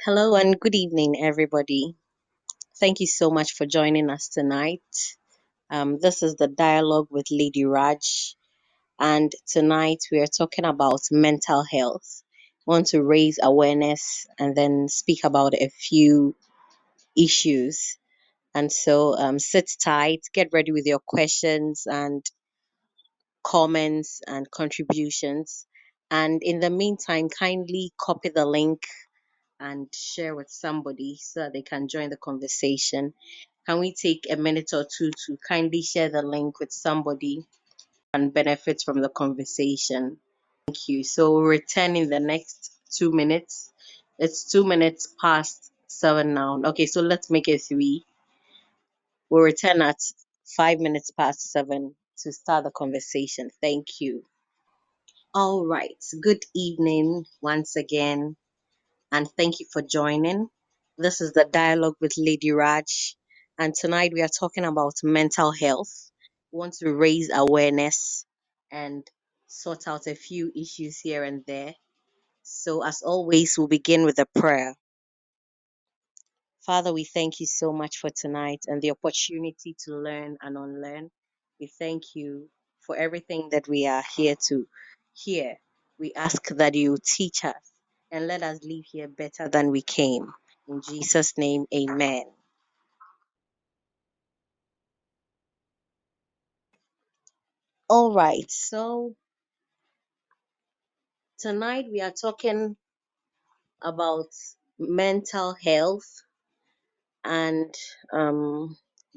Hello and good evening, everybody. Thank you so much for joining us tonight. This is the dialogue with Lady Raj, and tonight we are talking about mental health. We want to raise awareness and then speak about a few issues. And so sit tight, get ready with your questions and comments and contributions. And in the meantime, kindly copy the link and share with somebody so that they can join the conversation. Can we take a minute or two to kindly share the link with somebody and benefit from the conversation? Thank you. So we'll return in the next 2 minutes. It's 2 minutes past 7 now. Okay, so let's make it three. We'll return at 5 minutes past 7 to start the conversation. Thank you. All right. Good evening once again, and thank you for joining. This is the dialogue with Lady Raj, and tonight we are talking about mental health. We want to raise awareness and sort out a few issues here and there. So, as always, we'll begin with a prayer. Father, we thank you so much for tonight and the opportunity to learn and unlearn. We thank you for everything that we are here to hear. We ask that you teach us and let us leave here better than we came. In Jesus' name, amen. All right, so tonight we are talking about mental health and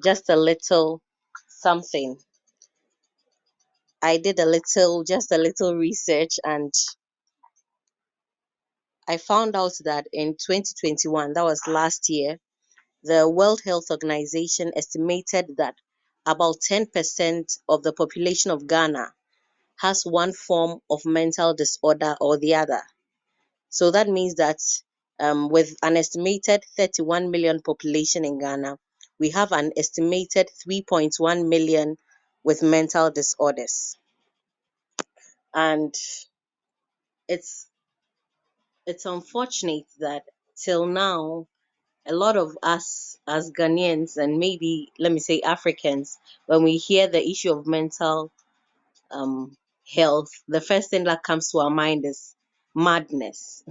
just a little something. I did just a little research, and I found out that in 2021, that was last year, the World Health Organization estimated that about 10% of the population of Ghana has one form of mental disorder or the other. So that means that with an estimated 31 million population in Ghana, we have an estimated 3.1 million with mental disorders. And it's it's unfortunate that till now a lot of us as Ghanaians and maybe let me say Africans, when we hear the issue of mental health, the first thing that comes to our mind is madness.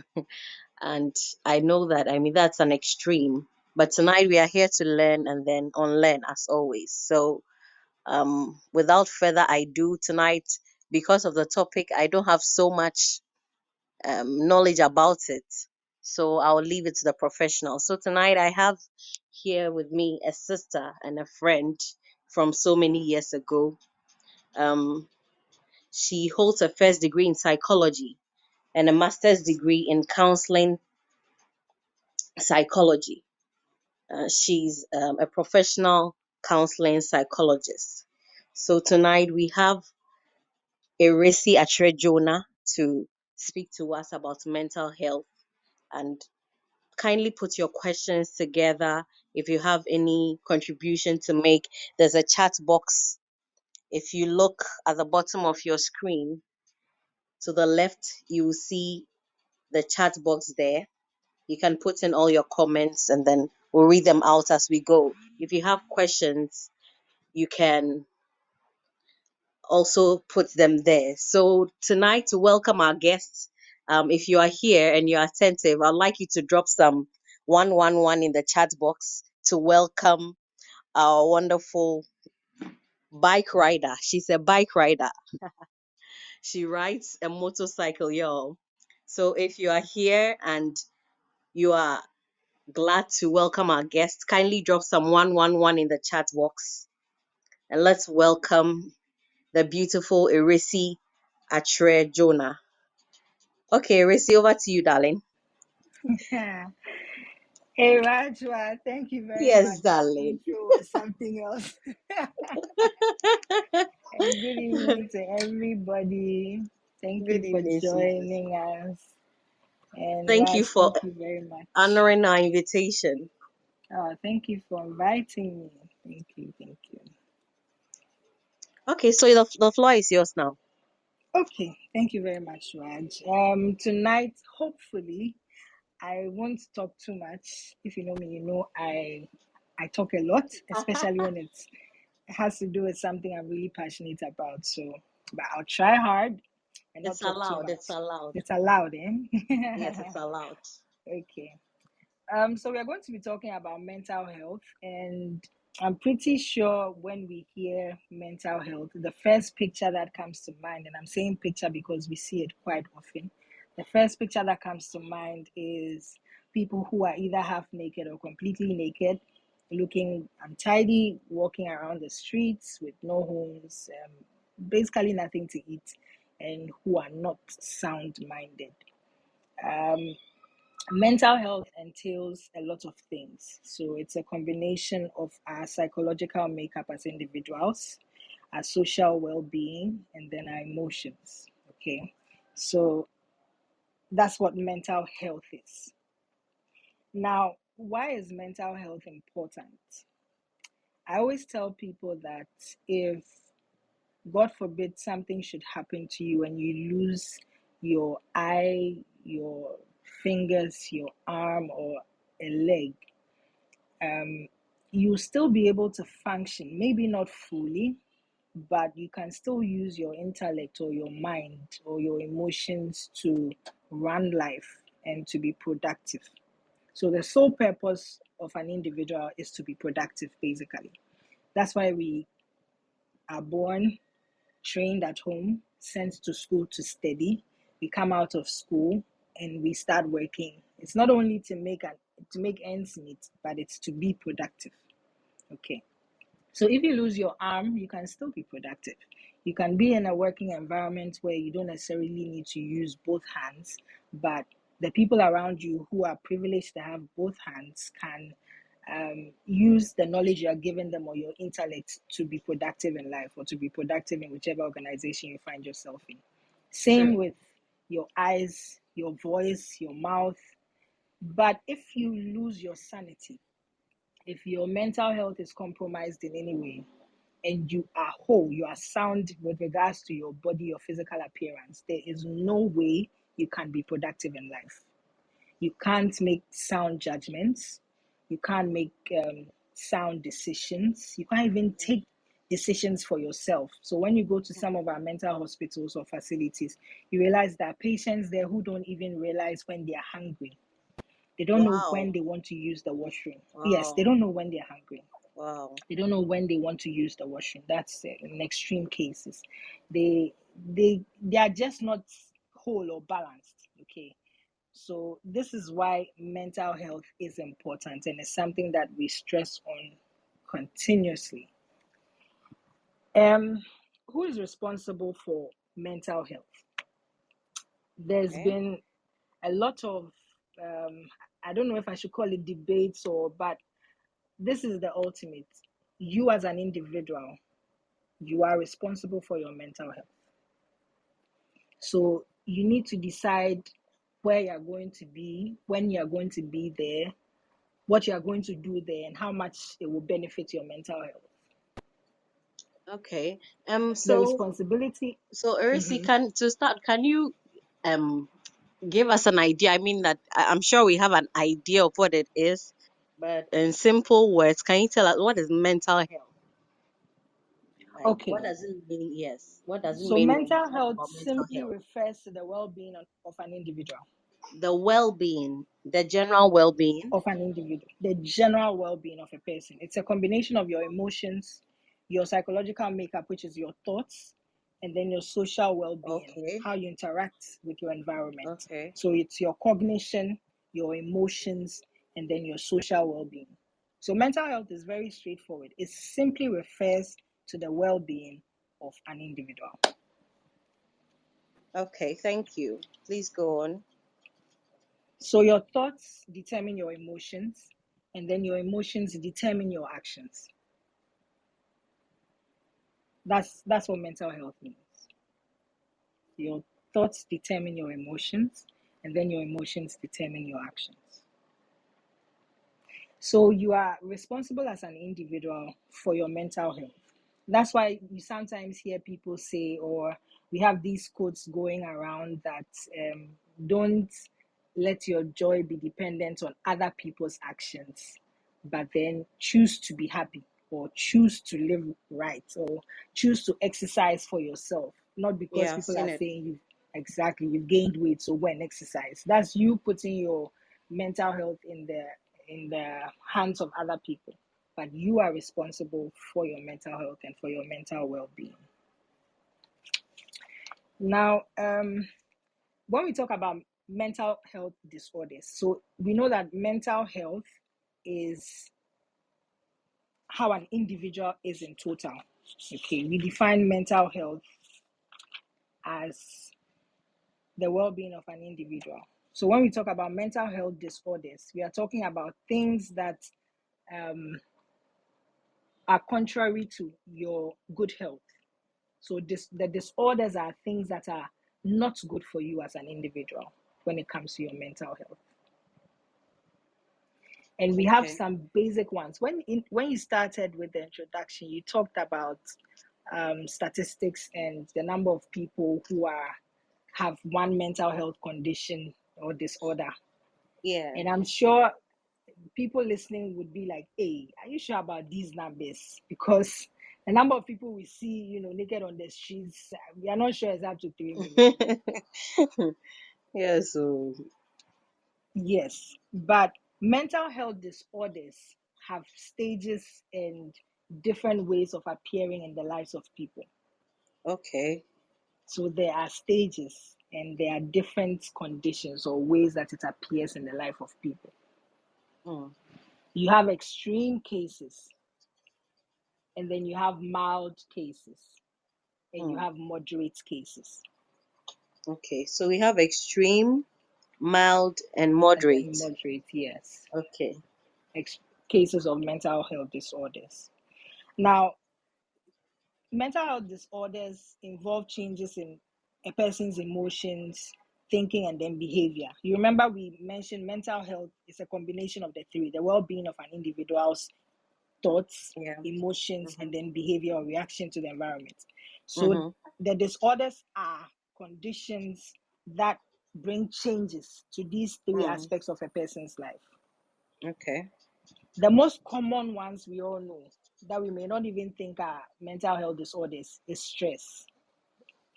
And I know that, I mean, that's an extreme. But tonight we are here to learn and then unlearn as always. So without further ado, tonight, because of the topic, I don't have so much knowledge about it. So I'll leave it to the professionals. So tonight I have here with me a sister and a friend from so many years ago. Um, she holds a first degree in psychology and a master's degree in counseling psychology. She's a professional counseling psychologist. So tonight we have Ewurasi Akyere Jonah to speak to us about mental health, and kindly put your questions together. If you have any contribution to make, there's a chat box. If you look at the bottom of your screen to the left, you will see the chat box there. You can put in all your comments and then we'll read them out as we go. If you have questions, you can also put them there. So tonight, to welcome our guests, if you are here and you're attentive, I'd like you to drop some 111 in the chat box to welcome our wonderful bike rider. She's a bike rider. She rides a motorcycle, y'all. So if you are here and you are glad to welcome our guests, kindly drop some 111 in the chat box. And let's welcome the beautiful Ewurasi Akyere Jonah. Okay, Ewurasi, over to you, darling. Yeah. Hey, Rajwa, thank you very Yes, much. That darling. intro was something else. And good evening to everybody. Thank you Good for evening, sweetie. joining us. And Thank you Raj, for thank you very much. honoring our invitation. Thank you for inviting me. Thank you, thank you. Okay, so the floor is yours now. Okay, thank you very much, Raj. Tonight, hopefully, I won't talk too much. If you know me, you know I talk a lot, especially when it has to do with something I'm really passionate about. So, but I'll try hard and not It's talk too allowed. It's much. allowed. It's allowed, Yes, eh? it's allowed. Okay. So we're going to be talking about mental health, and I'm pretty sure when we hear mental health, the first picture that comes to mind, and I'm saying picture because we see it quite often, the first picture that comes to mind is people who are either half naked or completely naked, looking untidy, walking around the streets with no homes, basically nothing to eat, and who are not sound minded. Um, Mental health entails a lot of things. So it's a combination of our psychological makeup as individuals, our social well being, and then our emotions. Okay. So that's what mental health is. Now, why is mental health important? I always tell people that if, God forbid, something should happen to you and you lose your eye, your fingers, your arm, or a leg, you'll still be able to function, maybe not fully, but you can still use your intellect or your mind or your emotions to run life and to be productive. So, the sole purpose of an individual is to be productive, basically. That's why we are born, trained at home, sent to school to study. We come out of school and we start working. It's not only to make ends meet, but it's to be productive. Okay. So if you lose your arm, you can still be productive. You can be in a working environment where you don't necessarily need to use both hands, but the people around you who are privileged to have both hands can use the knowledge you are giving them or your intellect to be productive in life or to be productive in whichever organization you find yourself in. Same True. with your eyes, your voice, your mouth. But if you lose your sanity, if your mental health is compromised in any way, and you are whole, you are sound with regards to your body or physical appearance, there is no way you can be productive in life. You can't make sound judgments. You can't make sound decisions. You can't even take decisions for yourself. So when you go to some of our mental hospitals or facilities, you realize that patients there who don't even realize when they are hungry. They don't know when Wow. they want to use the washroom. Yes, they Wow. don't know when they're hungry. Wow. They don't know when they want to use the washroom. That's in extreme cases. They they are just not whole or balanced. Okay. So this is why mental health is important and it's something that we stress on continuously. Um, who is responsible for mental health? There's Okay. been a lot of I don't know if I should call it debates or, but this is the ultimate. You as an individual, you are responsible for your mental health. So you need to decide where you're going to be, when you're going to be there, what you're going to do there, and how much it will benefit your mental health. Okay. The So responsibility. Ewurasi, can to start, can you um give us an idea? I mean that I'm sure we have an idea of what it is, but in simple words, can you tell us what is mental health? Like, Okay, what does it mean? Yes. What does it so mean when we mental talk health about mental simply health? refers to the well-being of an individual. The well-being, the general well-being. The general well-being of a person. It's a combination of your emotions, your psychological makeup, which is your thoughts, and then your social well-being, Okay. how you interact with your environment. Okay. So it's your cognition, your emotions, and then your social well-being. So mental health is very straightforward. It simply refers to the well-being of an individual. Okay. Thank you. Please go on. So your thoughts determine your emotions, and then your emotions determine your actions. That's what mental health means. Your thoughts determine your emotions, and then your emotions determine your actions. So you are responsible as an individual for your mental health. That's why you sometimes hear people say, or we have these quotes going around that don't let your joy be dependent on other people's actions, but then choose to be happy, or choose to live right, or choose to exercise for yourself, not because Yeah, I've people seen are it. saying you've gained weight, so go and exercise. That's you putting your mental health in the hands of other people, but you are responsible for your mental health and for your mental well-being. Now, when we talk about mental health disorders, so we know that mental health is how an individual is in total. Okay, we define mental health as the well-being of an individual. So when we talk about mental health disorders, we are talking about things that are contrary to your good health. So the disorders are things that are not good for you as an individual when it comes to your mental health. And we have Okay. some basic ones. When you started with the introduction, you talked about statistics and the number of people who have one mental health condition or disorder. Yeah. And I'm sure people listening would be like, "Hey, are you sure about these numbers?" Because the number of people we see, naked on the streets, we are not sure it's up to 3 million. Yeah, so Yes, but mental health disorders have stages and different ways of appearing in the lives of people. okay. So there are stages and there are different conditions or ways that it appears in the life of people. Mm, You have extreme cases, and then you have mild cases, and you mm. have moderate cases, Okay, so we have extreme, mild, and and then moderate. moderate, yes, Okay. cases of mental health disorders. Now, mental health disorders involve changes in a person's emotions, thinking, and then behavior. You remember we mentioned mental health is a combination of the three: the well-being of an individual's thoughts, Yeah. emotions, Mm-hmm. and then behavior or reaction to the environment. So Mm-hmm. the disorders are conditions that bring changes to these three Mm. aspects of a person's life. Okay. The most common ones we all know that we may not even think are mental health disorders is stress.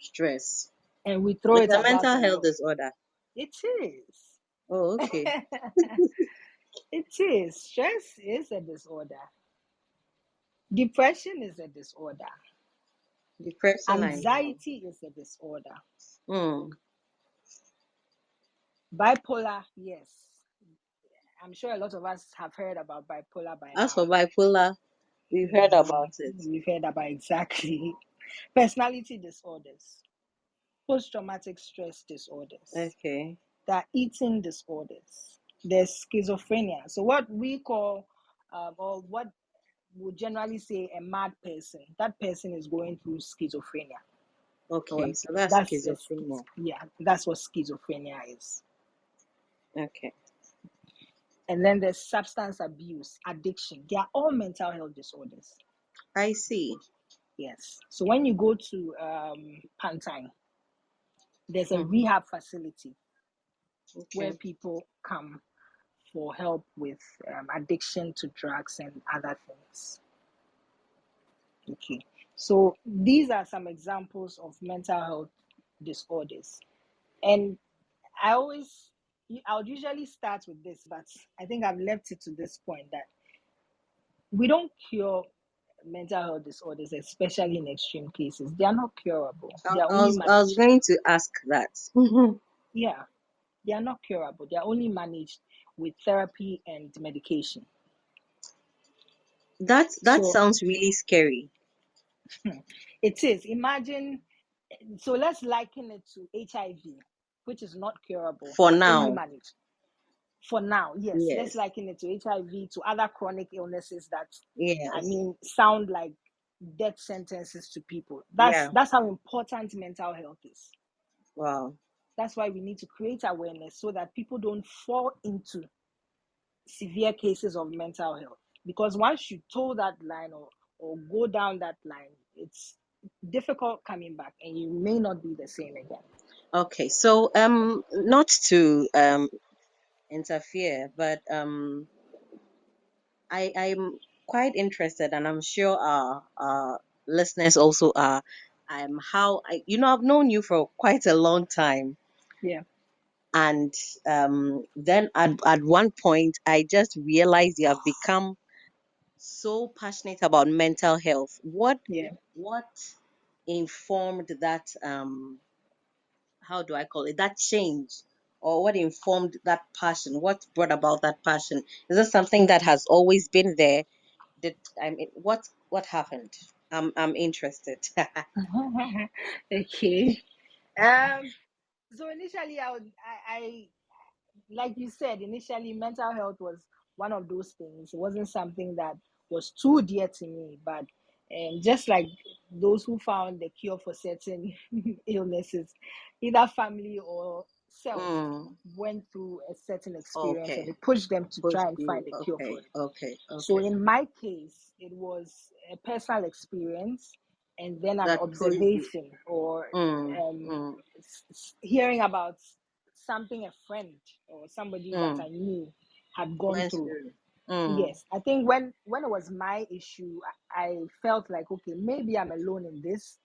Stress. And we throw It's it a about mental a health lot. disorder. It is. Oh, okay. It is. Stress is a disorder. Depression is a disorder. Depression, I know. Anxiety is a disorder. Mm. Bipolar, yes. I'm sure a lot of us have heard about bipolar by As now. for bipolar, we've heard about it. We've heard about exactly. Personality disorders, post traumatic stress disorders, Okay. there are eating disorders, there's schizophrenia. So, what we call, or what we generally say, a mad person, that person is going through schizophrenia. Or Okay, so that's that's schizophrenia. yeah, that's what schizophrenia is. Okay. And then there's substance abuse, addiction. They are all mental health disorders. I see. Yes. So when you go to Pantine, there's a Mm-hmm. rehab facility where Okay. people come for help with addiction to drugs and other things. Okay. So these are some examples of mental health disorders. And I would usually start with this, but I think I've left it to this point that we don't cure mental health disorders, especially in extreme cases. They are not curable. I, They are I only was I was managed. going to ask that. Yeah, they are not curable. They are only managed with therapy and medication. That So sounds really scary it is. Imagine, so let's liken it to HIV, which is not curable for but only now. managed. For now, yes, let's Yes. liken it to HIV, to other chronic illnesses that, I Yes. mean, sound like death sentences to people. That's Yeah. that's how important mental health is. Wow. That's why we need to create awareness so that people don't fall into severe cases of mental health. Because once you toe that line, or go down that line, it's difficult coming back and you may not be the same again. Okay, so not to interfere, but I'm quite interested, and I'm sure our listeners also are. How I've known you for quite a long time, Yeah, and then at one point I just realized you have become so passionate about mental health. yeah. What informed that how do I call it, that change, or what informed that passion? What brought about that passion? Is this something that has always been there? Did I mean what happened? I'm interested. Okay. Um. So initially, I like you said, initially mental health was one of those things. It wasn't something that was too dear to me, but just like those who found the cure for certain illnesses, either family or self Mm, went through a certain experience and okay. it pushed them to Push try and you. find a cure for Okay. it. Okay. So Okay. in my case, it was a personal experience and then an That pushed you. observation or Mm, um, mm, hearing about something a friend or somebody that mm. I knew had gone Went through. through. Mm, Yes, I think when it was my issue, I felt like, okay, maybe I'm alone in this.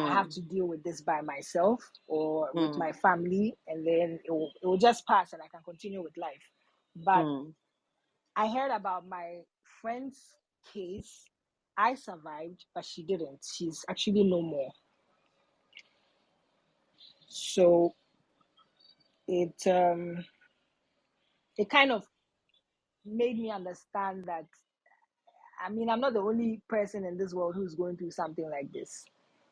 I have mm, to deal with this by myself or with my mm, family, and then it will just pass and I can continue with life. But mm. I heard about my friend's case. I survived, but she didn't. She's actually no more. So it kind of made me understand that, I mean, I'm not the only person in this world who's going through something like this.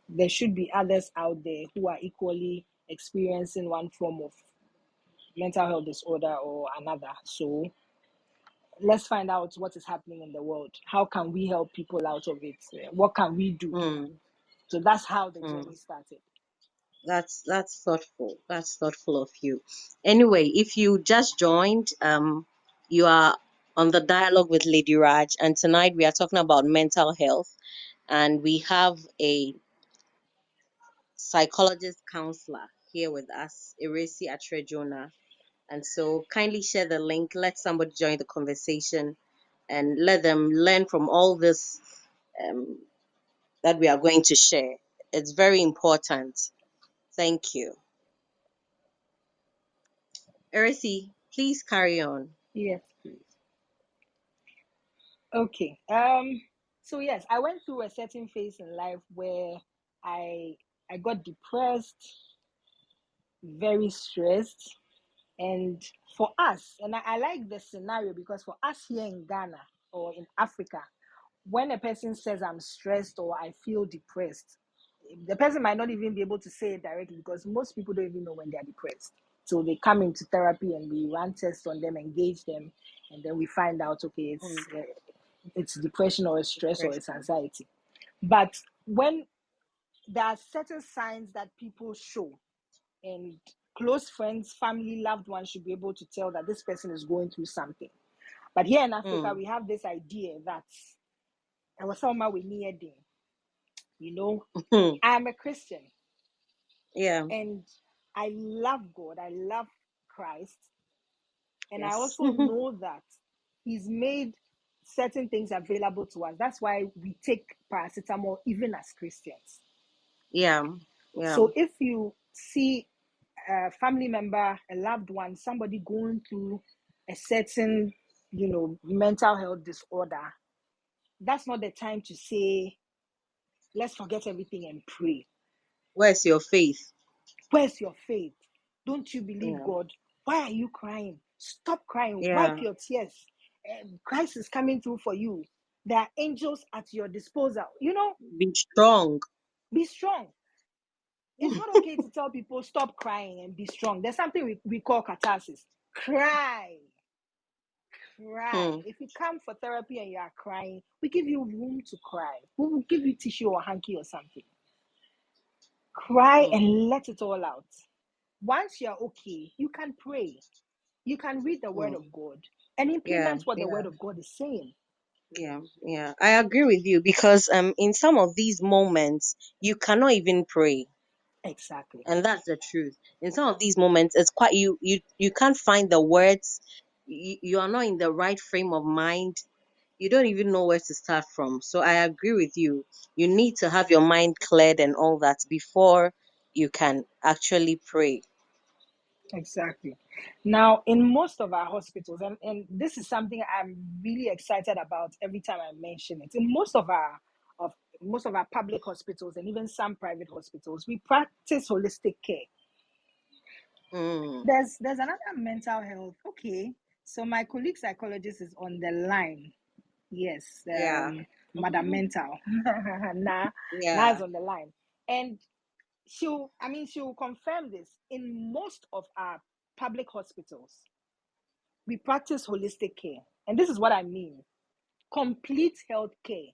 There should be others out there who are equally experiencing one form of mental health disorder or another. So let's find out what is happening in the world. How can we help people out of it? What can we do? Mm, So that's how the mm. journey started. That's thoughtful. That's thoughtful of you. Anyway, if you just joined, you are on the dialogue with Lady Raj, and tonight we are talking about mental health, and we have a psychologist counselor here with us, Ewurasi Akyere Jonah. And so, kindly share the link. Let somebody join the conversation, and let them learn from all this um, that we are going to share. It's very important. Thank you. Ewurasi, please carry on. Yes, please. Okay. So yes, I went through a certain phase in life where I I got depressed, very stressed, and for us, and I like the scenario because for us here in Ghana or in Africa, when a person says I'm stressed or I feel depressed, the person might not even be able to say it directly because most people don't even know when they're depressed. So they come into therapy and we run tests on them, engage them, and then we find out, okay, Mm, it's depression or it's stress or it's depression. anxiety. But when there are certain signs that people show, and close friends, family, loved ones should be able to tell that this person is going through something. But here in Africa, Mm, we have this idea that I was someone with near day. You know, mm, I am a Christian yeah. and I love God. I love Christ. And I Yes. also know that He's made certain things available to us. That's why we take paracetamol even as Christians. Yeah. Yeah. So if you see a family member, a loved one, somebody going through a certain, mental health disorder, that's not the time to say, let's forget everything and pray. Where's your faith? Where's your faith? Don't you believe Yeah. God? Why are you crying? Stop crying. Wipe Yeah. your tears. Christ is coming through for you. There are angels at your disposal. Be strong. Be strong. It's not okay to tell people stop crying and be strong. There's something we call catharsis. Cry. Cry. Hmm. If you come for therapy and you are crying, we give you room to cry. We will give you tissue or hanky or something. Cry Hmm. and let it all out. Once you're okay, you can pray. You can read the word Hmm. of God and Yeah. implement what the Yeah. word of God is saying. Yeah. Yeah. I agree with you because in some of these moments you cannot even pray. Exactly. And that's the truth. In some of these moments, it's quite you can't find the words. You are not in the right frame of mind. You don't even know where to start from. So I agree with you. You need to have your mind cleared and all that before you can actually pray. Exactly. Now, in most of our hospitals, and this is something I'm really excited about every time I mention it. In of most of our public hospitals and even some private hospitals, we practice holistic care. Mm, There's another mental health. Okay, so my colleague psychologist is on the line. Yes, yeah. Madam Mental. nah, nah Yeah. is on the line, and she'll confirm this. In most of our public hospitals, we practice holistic care, and this is what I mean: complete health care.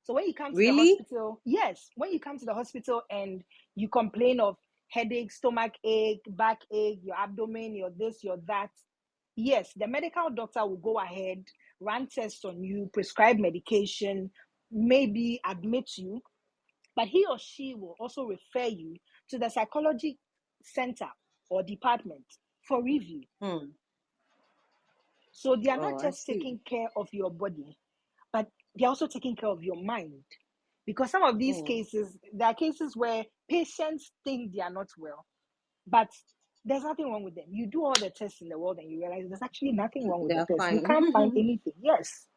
So when you come to the Really? hospital, yes, when you come to the hospital and you complain of headache, stomach ache, backache, your abdomen, your this, your that, yes, the medical doctor will go ahead, run tests on you, prescribe medication, maybe admit you, but he or she will also refer you to the psychology center or department for review. Hmm. So they are not Oh, I just see. taking care of your body, but they're also taking care of your mind. Because some of these Hmm. cases, there are cases where patients think they are not well, but there's nothing wrong with them. You do all the tests in the world and you realize there's actually nothing wrong with They the are test. You fine. can't find anything. Yes,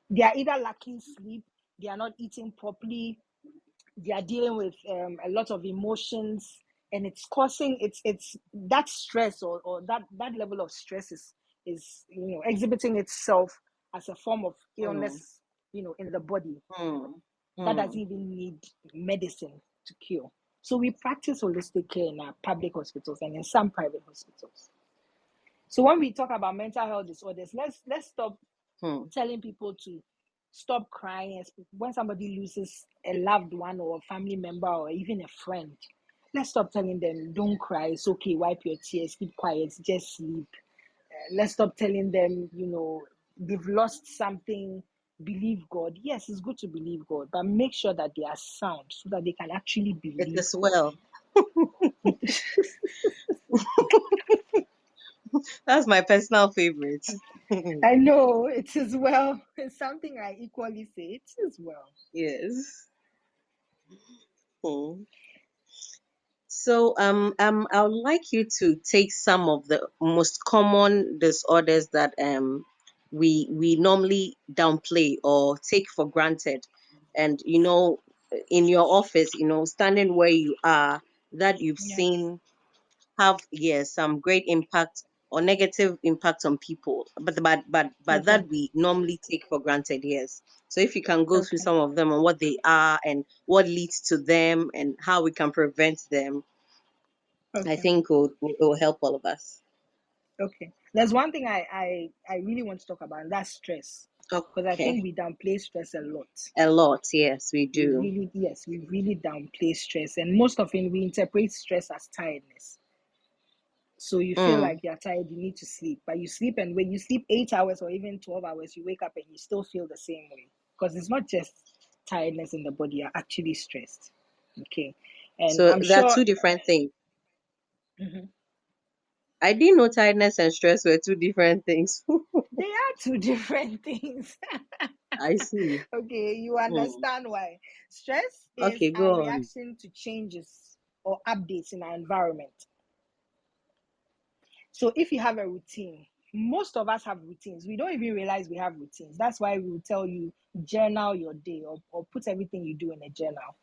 they are either lacking sleep, they are not eating properly, they are dealing with a lot of emotions, and it's causing it's that stress or that level of stress is exhibiting itself as a form of Hmm. illness, in the body Hmm. that doesn't Hmm. even need medicine to cure. So we practice holistic care in our public hospitals and in some private hospitals. So when we talk about mental health disorders, let's stop Hmm. telling people to stop crying when somebody loses a loved one or a family member or even a friend. Let's stop telling them, don't cry, it's okay, wipe your tears, keep quiet, just sleep. Let's stop telling them, they've lost something, believe God. Yes, it's good to believe God, but make sure that they are sound so that they can actually It believe is God. well. That's my personal favorite. I know it is well. It's something I equally say. It is well. Yes. Hmm. So, I would like you to take some of the most common disorders that we normally downplay or take for granted, and in your office, standing where you are, that you've Yeah. seen have, yes, some great impact or negative impact on people, but Okay. that we normally take for granted. Yes. So if you can go through Okay. some of them and what they are and what leads to them and how we can prevent them, I Okay. think it will help all of us. Okay. There's one thing I really want to talk about, and that's stress. Because I Okay. think we downplay stress a lot. A lot, yes, we We do. really, yes, we really downplay stress. And most often we interpret stress as tiredness. So you feel Mm. like you're tired, you need to sleep. But you sleep, and when you sleep 8 hours or even 12 hours, you wake up and you still feel the same way. Because it's not just tiredness in the body, you're actually stressed. Okay. And So I'm there are sure two different things. mhm, I didn't know tiredness and stress were two different things. they are two different things. I see. Okay, you Mm. understand why. Stress is Okay, our go on. reaction to changes or updates in our environment. So if you have a routine, most of us have routines. We don't even realize we have routines. That's why we will tell you journal your day or put everything you do in a journal.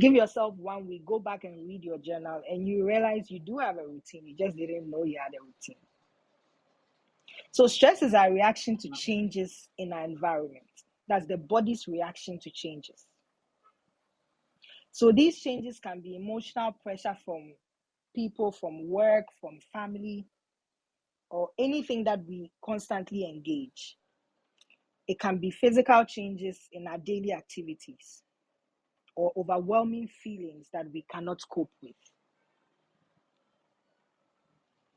Give yourself 1 week, go back and read your journal, and you realize you do have a routine. You just didn't know you had a routine. So stress is our reaction to changes in our environment. That's the body's reaction to changes. So these changes can be emotional pressure from people, from work, from family, or anything that we constantly engage. It can be physical changes in our daily activities or overwhelming feelings that we cannot cope with.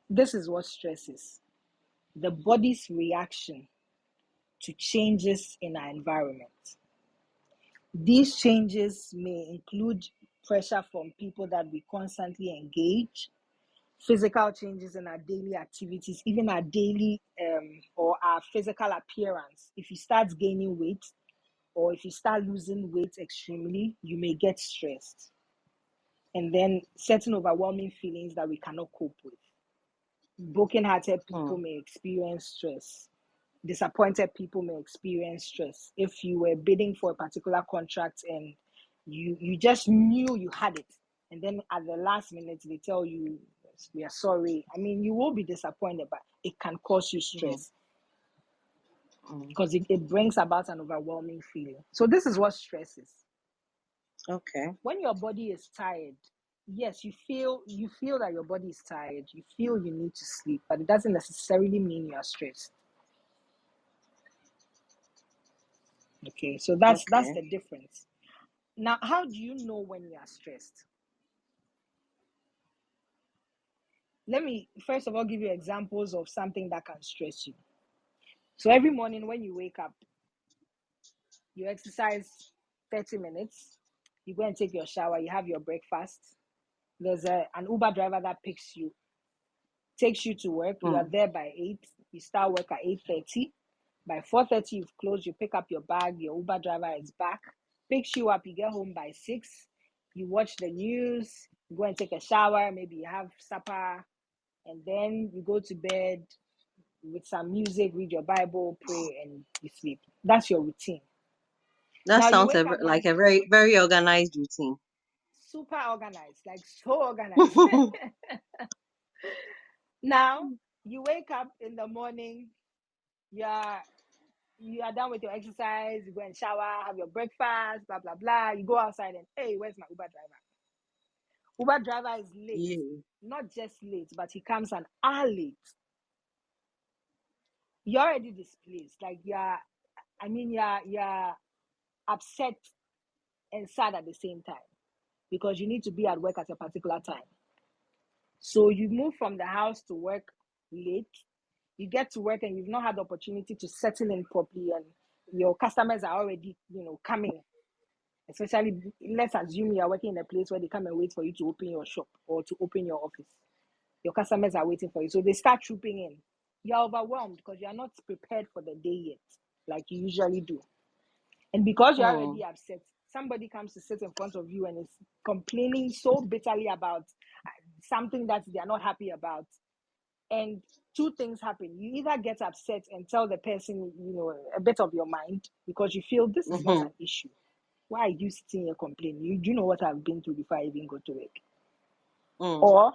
This is what stress is: the body's reaction to changes in our environment. These changes may include pressure from people that we constantly engage, physical changes in our daily activities, even our daily or our physical appearance. If you start gaining weight or if you start losing weight extremely, you may get stressed. And then certain overwhelming feelings that we cannot cope with. Broken-hearted people may experience stress. Disappointed people may experience stress. If you were bidding for a particular contract and you just knew you had it, and then at the last minute they tell you, we are sorry. I mean, you will be disappointed, but it can cause you stress because it brings about an overwhelming feeling. So this is what stress is. Okay. When your body is tired, yes, you feel that your body is tired. You feel you need to sleep, but it doesn't necessarily mean you are stressed. Okay, so that's Okay. the difference. Now, how do you know when you are stressed? Let me first of all give you examples of something that can stress you. So every morning when you wake up, you exercise 30 minutes, you go and take your shower, you have your breakfast. There's an Uber driver that picks you, takes you to work. You are there by 8. You start work at 8:30. By 4:30, you've closed. You pick up your bag. Your Uber driver is back, picks you up. You get home by 6. You watch the news. You go and take a shower. Maybe you have supper, and then you go to bed with some music, read your Bible, pray, and you sleep. That's your routine. That Now you sounds wake up like one a very, very organized routine. super organized, like so organized. Now you wake up in the morning. You are done with your exercise. You go and shower, have your breakfast, blah blah blah. You go outside and hey, where's my Uber driver? Uber driver is late. You. Not just late, but he comes an hour late. You're already displaced. Like you're upset and sad at the same time because you need to be at work at a particular time. So you move from the house to work late. You get to work and you've not had the opportunity to settle in properly, and your customers are already, coming. Especially, let's assume you are working in a place where they come and wait for you to open your shop or to open your office. Your customers are waiting for you, so they start trooping in. You're overwhelmed because you are not prepared for the day yet, like you usually do. And because you're already upset, somebody comes to sit in front of you and is complaining so bitterly about something that they are not happy about. And two things happen. You either get upset and tell the person, a bit of your mind because you feel this is not an issue. Why are you sitting here complaining? You know what I've been through before I even go to work. Or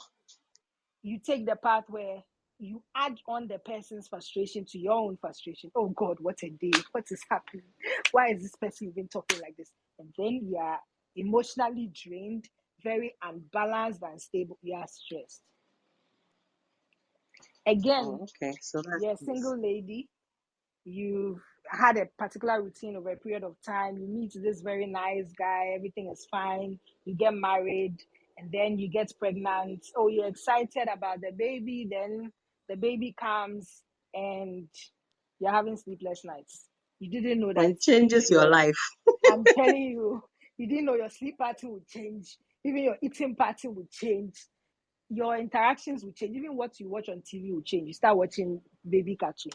you take the path where you add on the person's frustration to your own frustration. Oh God, what a day. What is happening? Why is this person even talking like this? And then you are emotionally drained, very unbalanced, unstable. You are stressed. Again, Okay. So you're a that's single lady. You've had a particular routine over a period of time. You meet this very nice guy. Everything is fine. You get married. And then you get pregnant. Oh, you're excited about the baby. Then the baby comes and you're having sleepless nights. You didn't know that and changes your your, life. I'm telling you, you didn't know your sleep pattern would change. Even your eating pattern would change. Your interactions will change. Even what you watch on TV will change. You start watching baby cartoons.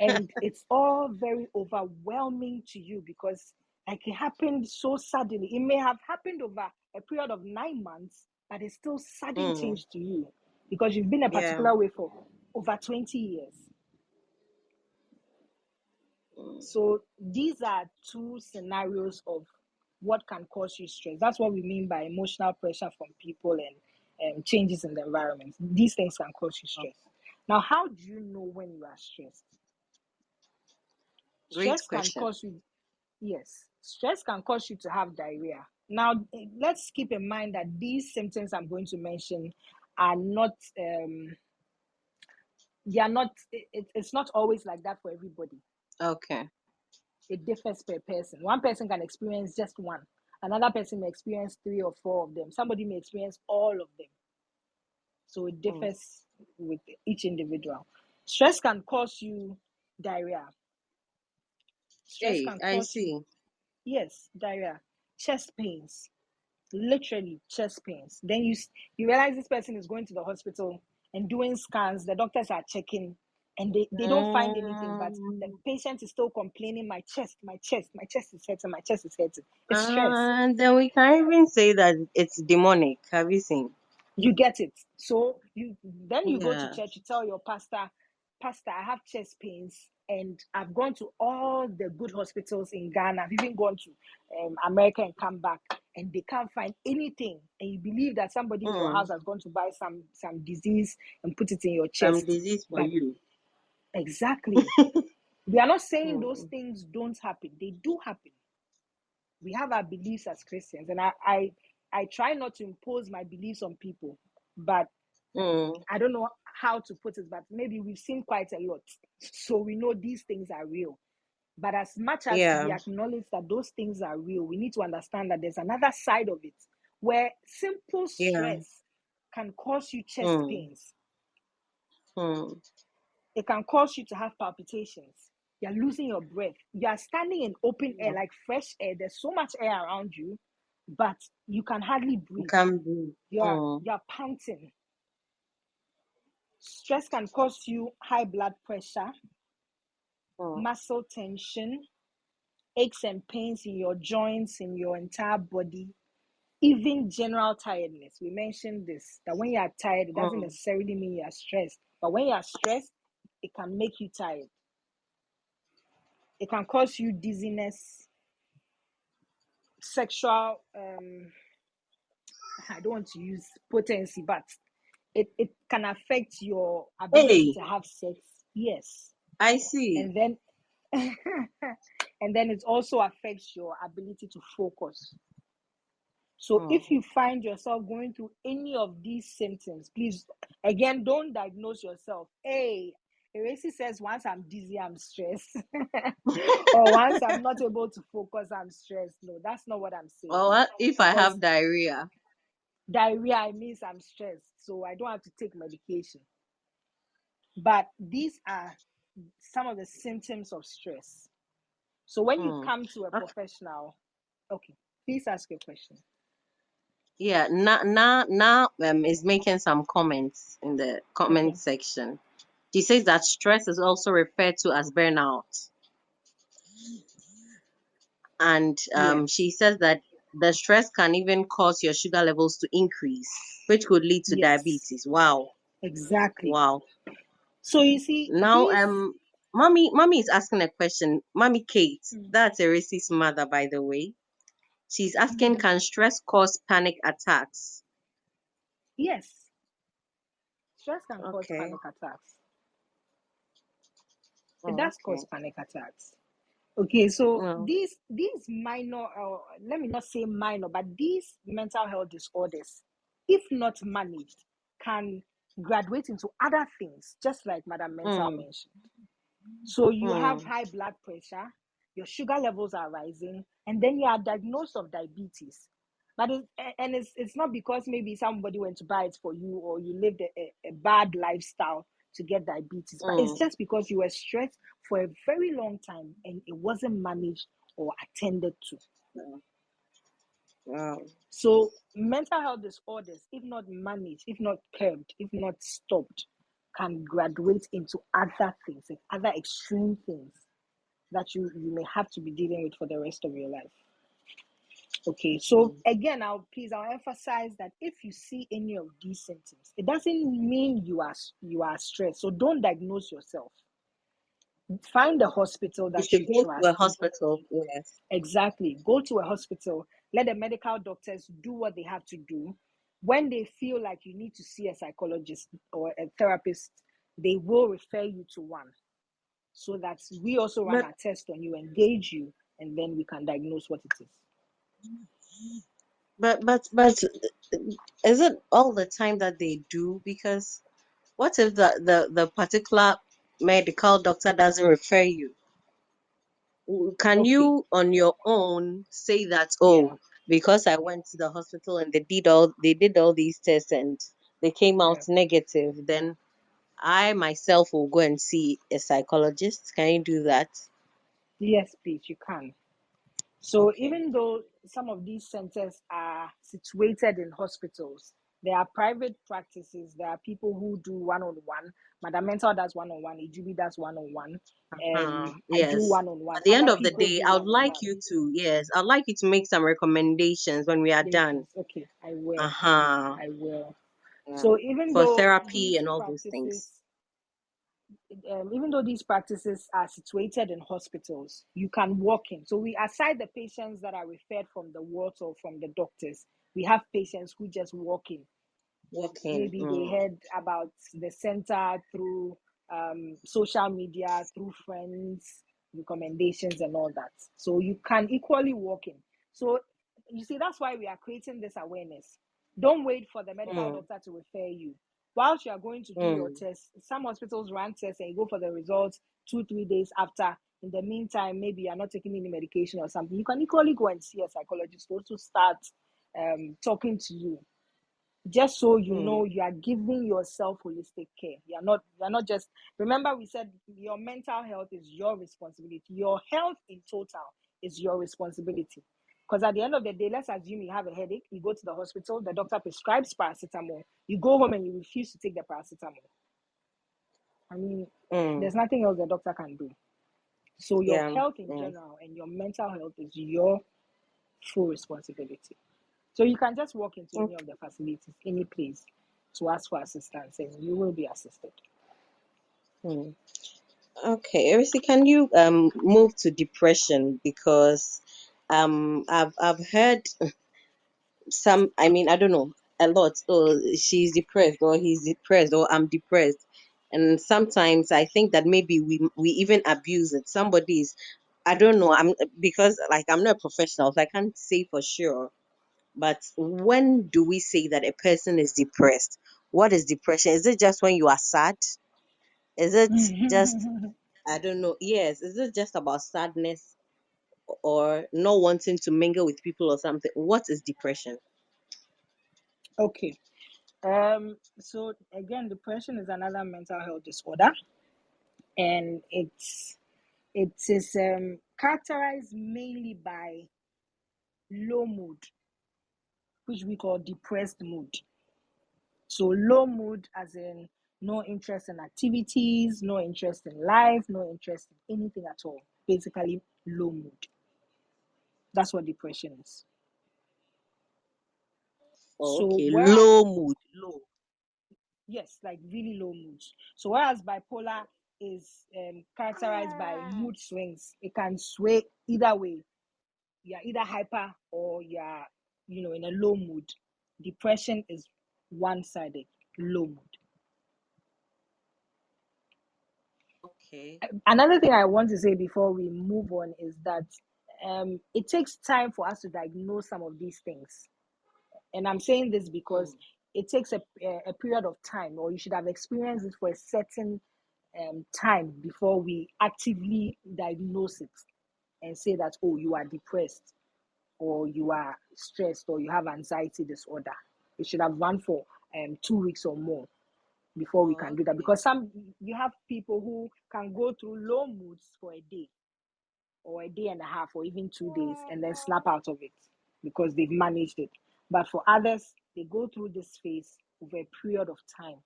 And it's all very overwhelming to you because like it happened so suddenly. It may have happened over a period of 9 months, but it's still sudden change to you because you've been a Yeah. particular way for over 20 years. So these are two scenarios of what can cause you stress. That's what we mean by emotional pressure from people and changes in the environment. These things can cause you stress. Now, how do you know when you are stressed? Great Stress can question. cause you, yes, stress can cause you to have diarrhea. Now, let's keep in mind that these symptoms I'm going to mention are not, they are not, it's not always like that for everybody. Okay. It differs per person. One person can experience just one. Another person may experience 3 or 4 of them. Somebody may experience all of them. So it differs with each individual. Stress can cause you diarrhea. Stress Hey, can I cause you, see. yes, diarrhea, chest pains, literally chest pains. Then you realize this person is going to the hospital and doing scans. The doctors are checking, and they don't find anything, but the patient is still complaining, my chest is hurting, my chest is hurting. It's stress. And then we can even say that it's demonic. Have you seen? You get it. So you go to Yeah. church, you tell your pastor, I have chest pains, and I've gone to all the good hospitals in Ghana. I've even gone to America and come back, and they can't find anything. And you believe that somebody in your house has gone to buy some disease and put it in your Some chest. disease for But you. exactly, we are not saying those Mm. things don't happen. They do happen. We have our beliefs as Christians, and I try not to impose my beliefs on people, but Mm. I don't know how to put it, but maybe we've seen quite a lot. So we know these things are real. But as much as we Yeah. acknowledge that those things are real, we need to understand that there's another side of it where simple Yeah. stress can cause you chest Mm. pains. Mm. It can cause you to have palpitations. You're losing your breath. You are standing in open air, Yeah. like fresh air. There's so much air around you, but you can hardly You breathe. can breathe. You're panting. Stress can cause you high blood pressure, Mm. muscle tension, aches and pains in your joints, in your entire body, even general tiredness. We mentioned this, that when you are tired, it doesn't Mm. necessarily mean you are stressed. But when you are stressed, it can make you tired. It can cause you dizziness, sexual, I don't want to use potency, but it can affect your ability Hey, to have sex. Yes. I see. And then and then it also affects your ability to focus. So if Mm. you find yourself going through any of these symptoms, please, again, don't diagnose yourself. Hey, Ewurasi says once I'm dizzy, I'm stressed. Or once I'm not able to focus, I'm stressed. No, that's not what I'm saying. Well, what if I Because have diarrhea? diarrhea means I'm stressed, so I don't have to take medication. But these are some of the symptoms of stress. So when you Mm. come to a Okay. professional, okay, please ask your question. Yeah. Is making some comments in the comment Okay. section. She says that stress is also referred to as burnout. And Yes. she says that the stress can even cause your sugar levels to increase, which could lead to Yes. diabetes. Wow. Exactly. Wow. So you see, Now, these. mommy is asking a question. Mommy Kate, Mm, that's a racist mother, by the way. She's asking, can stress cause panic attacks? yes, stress can cause Okay. panic attacks. It Oh, does okay. cause panic attacks. Okay, so Well, these minor, or let me not say minor, but these mental health disorders, if not managed, can graduate into other things, just like Madam Mental mm, mentioned. So you have mm, high blood pressure, your sugar levels are rising, and then you are diagnosed of diabetes. But it's not because maybe somebody went to buy it for you, or you lived a bad lifestyle to get diabetes. But it's mm. just because you were stressed for a very long time and it wasn't managed or attended to. Wow. So mental health disorders, if not managed, if not curbed, if not stopped, can graduate into other things, like other extreme things that you may have to be dealing with for the rest of your life. Okay, so Mm. again, I'll emphasize that if you see any of these symptoms, it doesn't mean you are stressed. So don't diagnose yourself. Find a hospital You that should you go to a trust. hospital. Yes. Exactly. Go to a hospital. Let the medical doctors do what they have to do. When they feel like you need to see a psychologist or a therapist, they will refer you to one, so that we also run But a test on you, engage you, and then we can diagnose what it is. but is it all the time that they do? Because what if the particular medical doctor doesn't refer you? Can Okay. you on your own say that, Yeah. oh, because I went to the hospital and they did all these tests and they came out Yeah. negative, then I myself will go and see a psychologist? Can you do that? Yes, please, you can. So Okay. even though some of these centers are situated in hospitals, there are private practices. There are people who do one-on-one. Madam Mental does one-on-one. Ijubi does one-on-one. I do Yes. one-on-one. At the end Other of the people day, do I would like one-on-one. you to, yes, I'd like you to make some recommendations when we are done. Recommendations. Okay, I will. Uh-huh. I will. Yeah. So even For though therapy these and all those things. practices even though these practices are situated in hospitals, you can walk in. So we aside the patients that are referred from the wards or from the doctors, we have patients who just walk in. Walking. Maybe they heard about the center through social media, through friends, recommendations, and all that. So you can equally walk in. So you see, that's why we are creating this awareness. Don't wait for the medical Mm, doctor to refer you. Whilst you are going to do your mm, test, some hospitals run tests and you go for the results 2-3 days after. In the meantime, maybe you're not taking any medication or something. You can equally go and see a psychologist or to start talking to you, just so you know mm, you are giving yourself holistic care. You're not just, remember we said your mental health is your responsibility. Your health in total is your responsibility. Because at the end of the day, let's assume you have a headache, you go to the hospital, the doctor prescribes paracetamol, you go home and you refuse to take the paracetamol. I mean, mm. there's nothing else the doctor can do. So your Yeah. health in Yeah. general and your mental health is your full responsibility. So you can just walk into any of the facilities, any place, to ask for assistance, and you will be assisted. Mm. Okay, Erisi, can you move to depression because I've heard some, I mean, I don't know, a lot. Oh, she's depressed or he's depressed or I'm depressed. And sometimes I think that maybe we even abuse it. Somebody's, I don't know, I'm because like I'm not a professional, so I can't say for sure. But when do we say that a person is depressed? What is depression? Is it just when you are sad? Is it just, I don't know. Yes, is it just about sadness or not wanting to mingle with people or something? What is depression? Okay. So again, depression is another mental health disorder, and it is characterized mainly by low mood, which we call depressed mood. So low mood, as in no interest in activities, no interest in life, no interest in anything at all. Basically, low mood. That's what depression is. Oh, So okay, whereas, low mood, low. yes, like really low moods. So whereas bipolar is characterized by mood swings, it can sway either way. You're either hyper or you're, in a low mood. Depression is one-sided, low mood. Okay. Another thing I want to say before we move on is that it takes time for us to diagnose some of these things. And I'm saying this because Mm. it takes a period of time, or you should have experienced it for a certain time before we actively diagnose it and say that, oh, you are depressed, or you are stressed, or you have anxiety disorder. It should have run for 2 weeks or more before we can Oh, do that. okay. Because you have people who can go through low moods for a day or a day and a half or even 2 days and then snap out of it because they've managed it. But for others, they go through this phase over a period of time.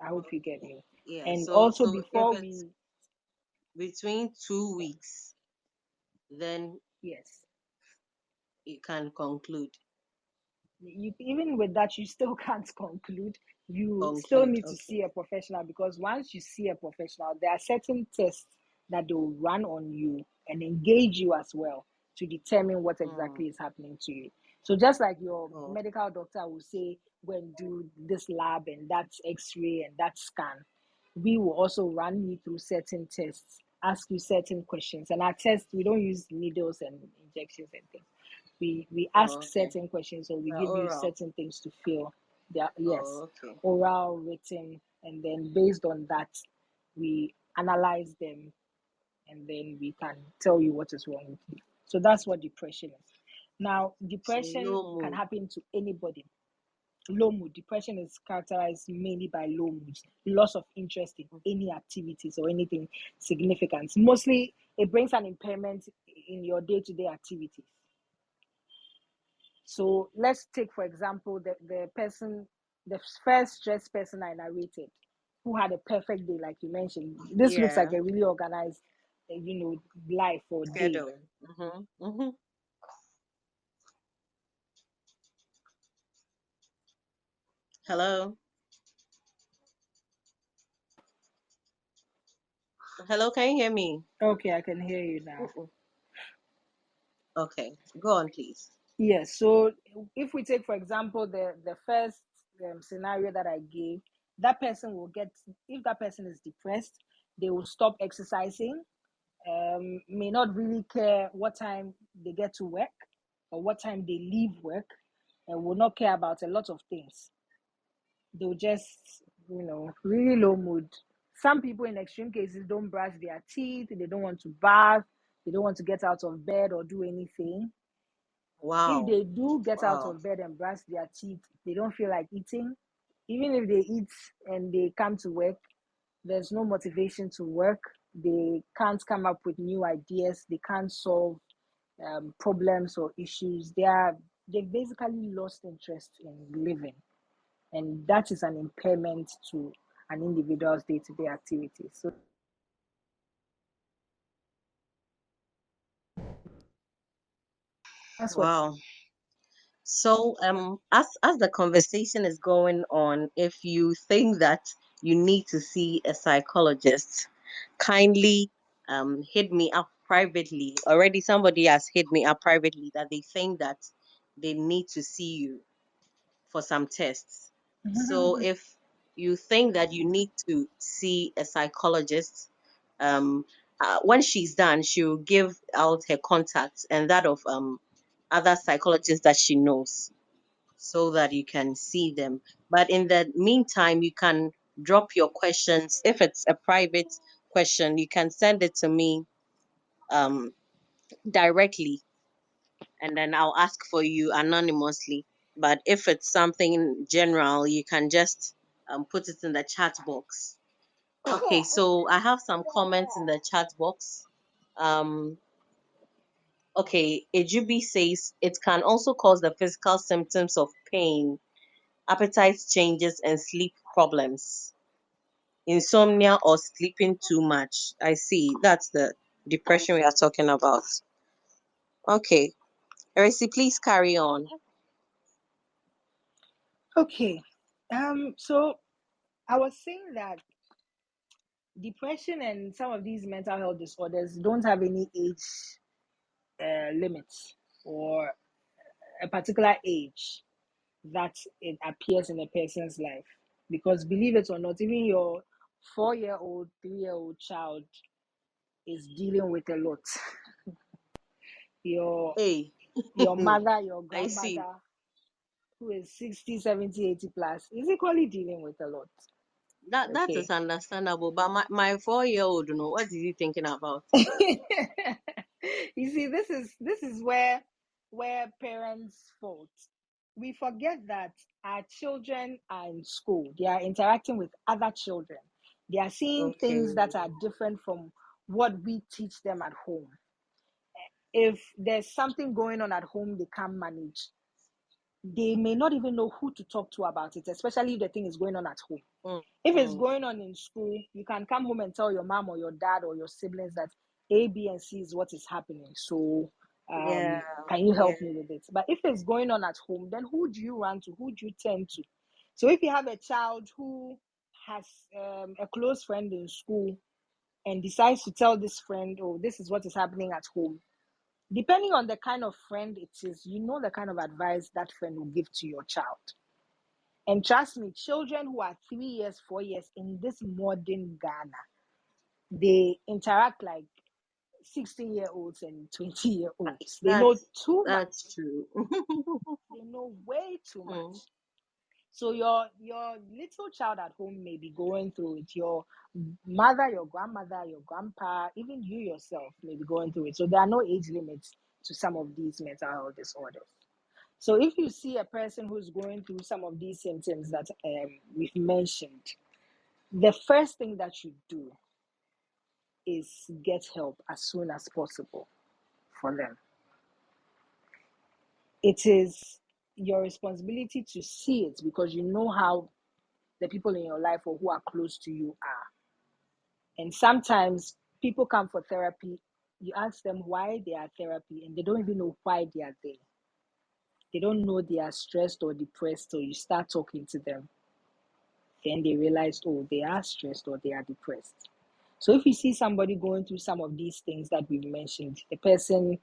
I hope you get Okay. me. Yeah. And So also if before it's we, between 2 weeks, then yes, you can conclude. you, even with that, you still can't conclude. You still Conclude. need to Okay. see a professional, because once you see a professional, there are certain tests that they'll run on you and engage you as well to determine what Mm. exactly is happening to you. So just like your Oh, medical doctor will say, go and do this lab and that x-ray and that scan, we will also run you through certain tests, ask you certain questions. And our tests, we don't use needles and injections and things. We ask oh, okay. certain questions, or we give you Oral. certain things to fill. There, yes, Oh, okay. oral, written, and then based on that, we analyze them, and then we can tell you what is wrong with you. So that's what depression is. Now, So depression low can mood. happen to anybody. Low mood. Depression is characterized mainly by low moods, loss of interest in any activities or anything significant. Mostly, it brings an impairment in your day-to-day activities. So let's take, for example, the person, the first stressed person I narrated, who had a perfect day, like you mentioned. This looks like Yeah. a really organized, life or day. Schedule. Mm-hmm. Mm-hmm. Hello. Hello, can you hear me? Okay, I can hear you now. Mm-mm. Okay, go on, please. Yes. So if we take, for example, the first scenario that I gave, that person will get, if that person is depressed, they will stop exercising, may not really care what time they get to work or what time they leave work, and will not care about a lot of things. They'll just, really low mood. Some people in extreme cases don't brush their teeth, they don't want to bath, they don't want to get out of bed or do anything. If Wow. they do get out Wow. of bed and brush their teeth, they don't feel like eating. Even if they eat and they come to work, there's no motivation to work. They can't come up with new ideas. They can't solve problems or issues. They've basically lost interest in living, and that is an impairment to an individual's day-to-day activities. So that's what. Wow. So, as the conversation is going on, if you think that you need to see a psychologist, kindly hit me up privately. Already, somebody has hit me up privately that they think that they need to see you for some tests. So, if you think that you need to see a psychologist, um, when she's done, she'll give out her contacts and that of other psychologists that she knows so that you can see them. But in the meantime, you can drop your questions. If it's a private question, you can send it to me um, directly, and then I'll ask for you anonymously. But if it's something general, you can just put it in the chat box. Okay, so I have some comments in the chat box. Um, okay, Ejubi says it can also cause the physical symptoms of pain, appetite changes, and sleep problems, insomnia or sleeping too much. I see. That's the depression we are talking about. Okay. Erisi, please carry on. Okay. So I was saying that depression and some of these mental health disorders don't have any age limits or a particular age that it appears in a person's life. Because believe it or not, even your 4-year-old, 3-year-old child is dealing with a lot. Your Hey, your mother, your I see. grandmother, who is 60, 70, 80 plus, is equally dealing with a lot. That is Okay. understandable. But my 4-year-old, what is he thinking about? You see, this is where parents fault. We forget that our children are in school. They are interacting with other children. They are seeing Okay. things that are different from what we teach them at home. If there's something going on at home they can't manage, they may not even know who to talk to about it, especially if the thing is going on at home. Mm, If it's mm. going on in school, you can come home and tell your mom or your dad or your siblings that A, B, and C is what is happening. So, Yeah, can you yeah. help me with it? But if it's going on at home, then who do you run to? Who do you turn to? So, if you have a child who has a close friend in school and decides to tell this friend, oh, this is what is happening at home, depending on the kind of friend it is, you know the kind of advice that friend will give to your child. And trust me, children who are 3 years, 4 years in this modern Ghana, they interact like 16-year-olds and 20-year-olds. They know too That's much. true. They know way too Mm, much. So your little child at home may be going through it. Your mother, your grandmother, your grandpa, even you yourself may be going through it. So there are no age limits to some of these mental health disorders. So if you see a person who's going through some of these symptoms that we've mentioned, the first thing that you do is get help as soon as possible for them. It is your responsibility to see it because you know how the people in your life or who are close to you are. And sometimes people come for therapy, you ask them why they are therapy, and they don't even know why they are there. They don't know they are stressed or depressed, so you start talking to them. Then they realize, oh, they are stressed or they are depressed. So if you see somebody going through some of these things that we've mentioned, the person,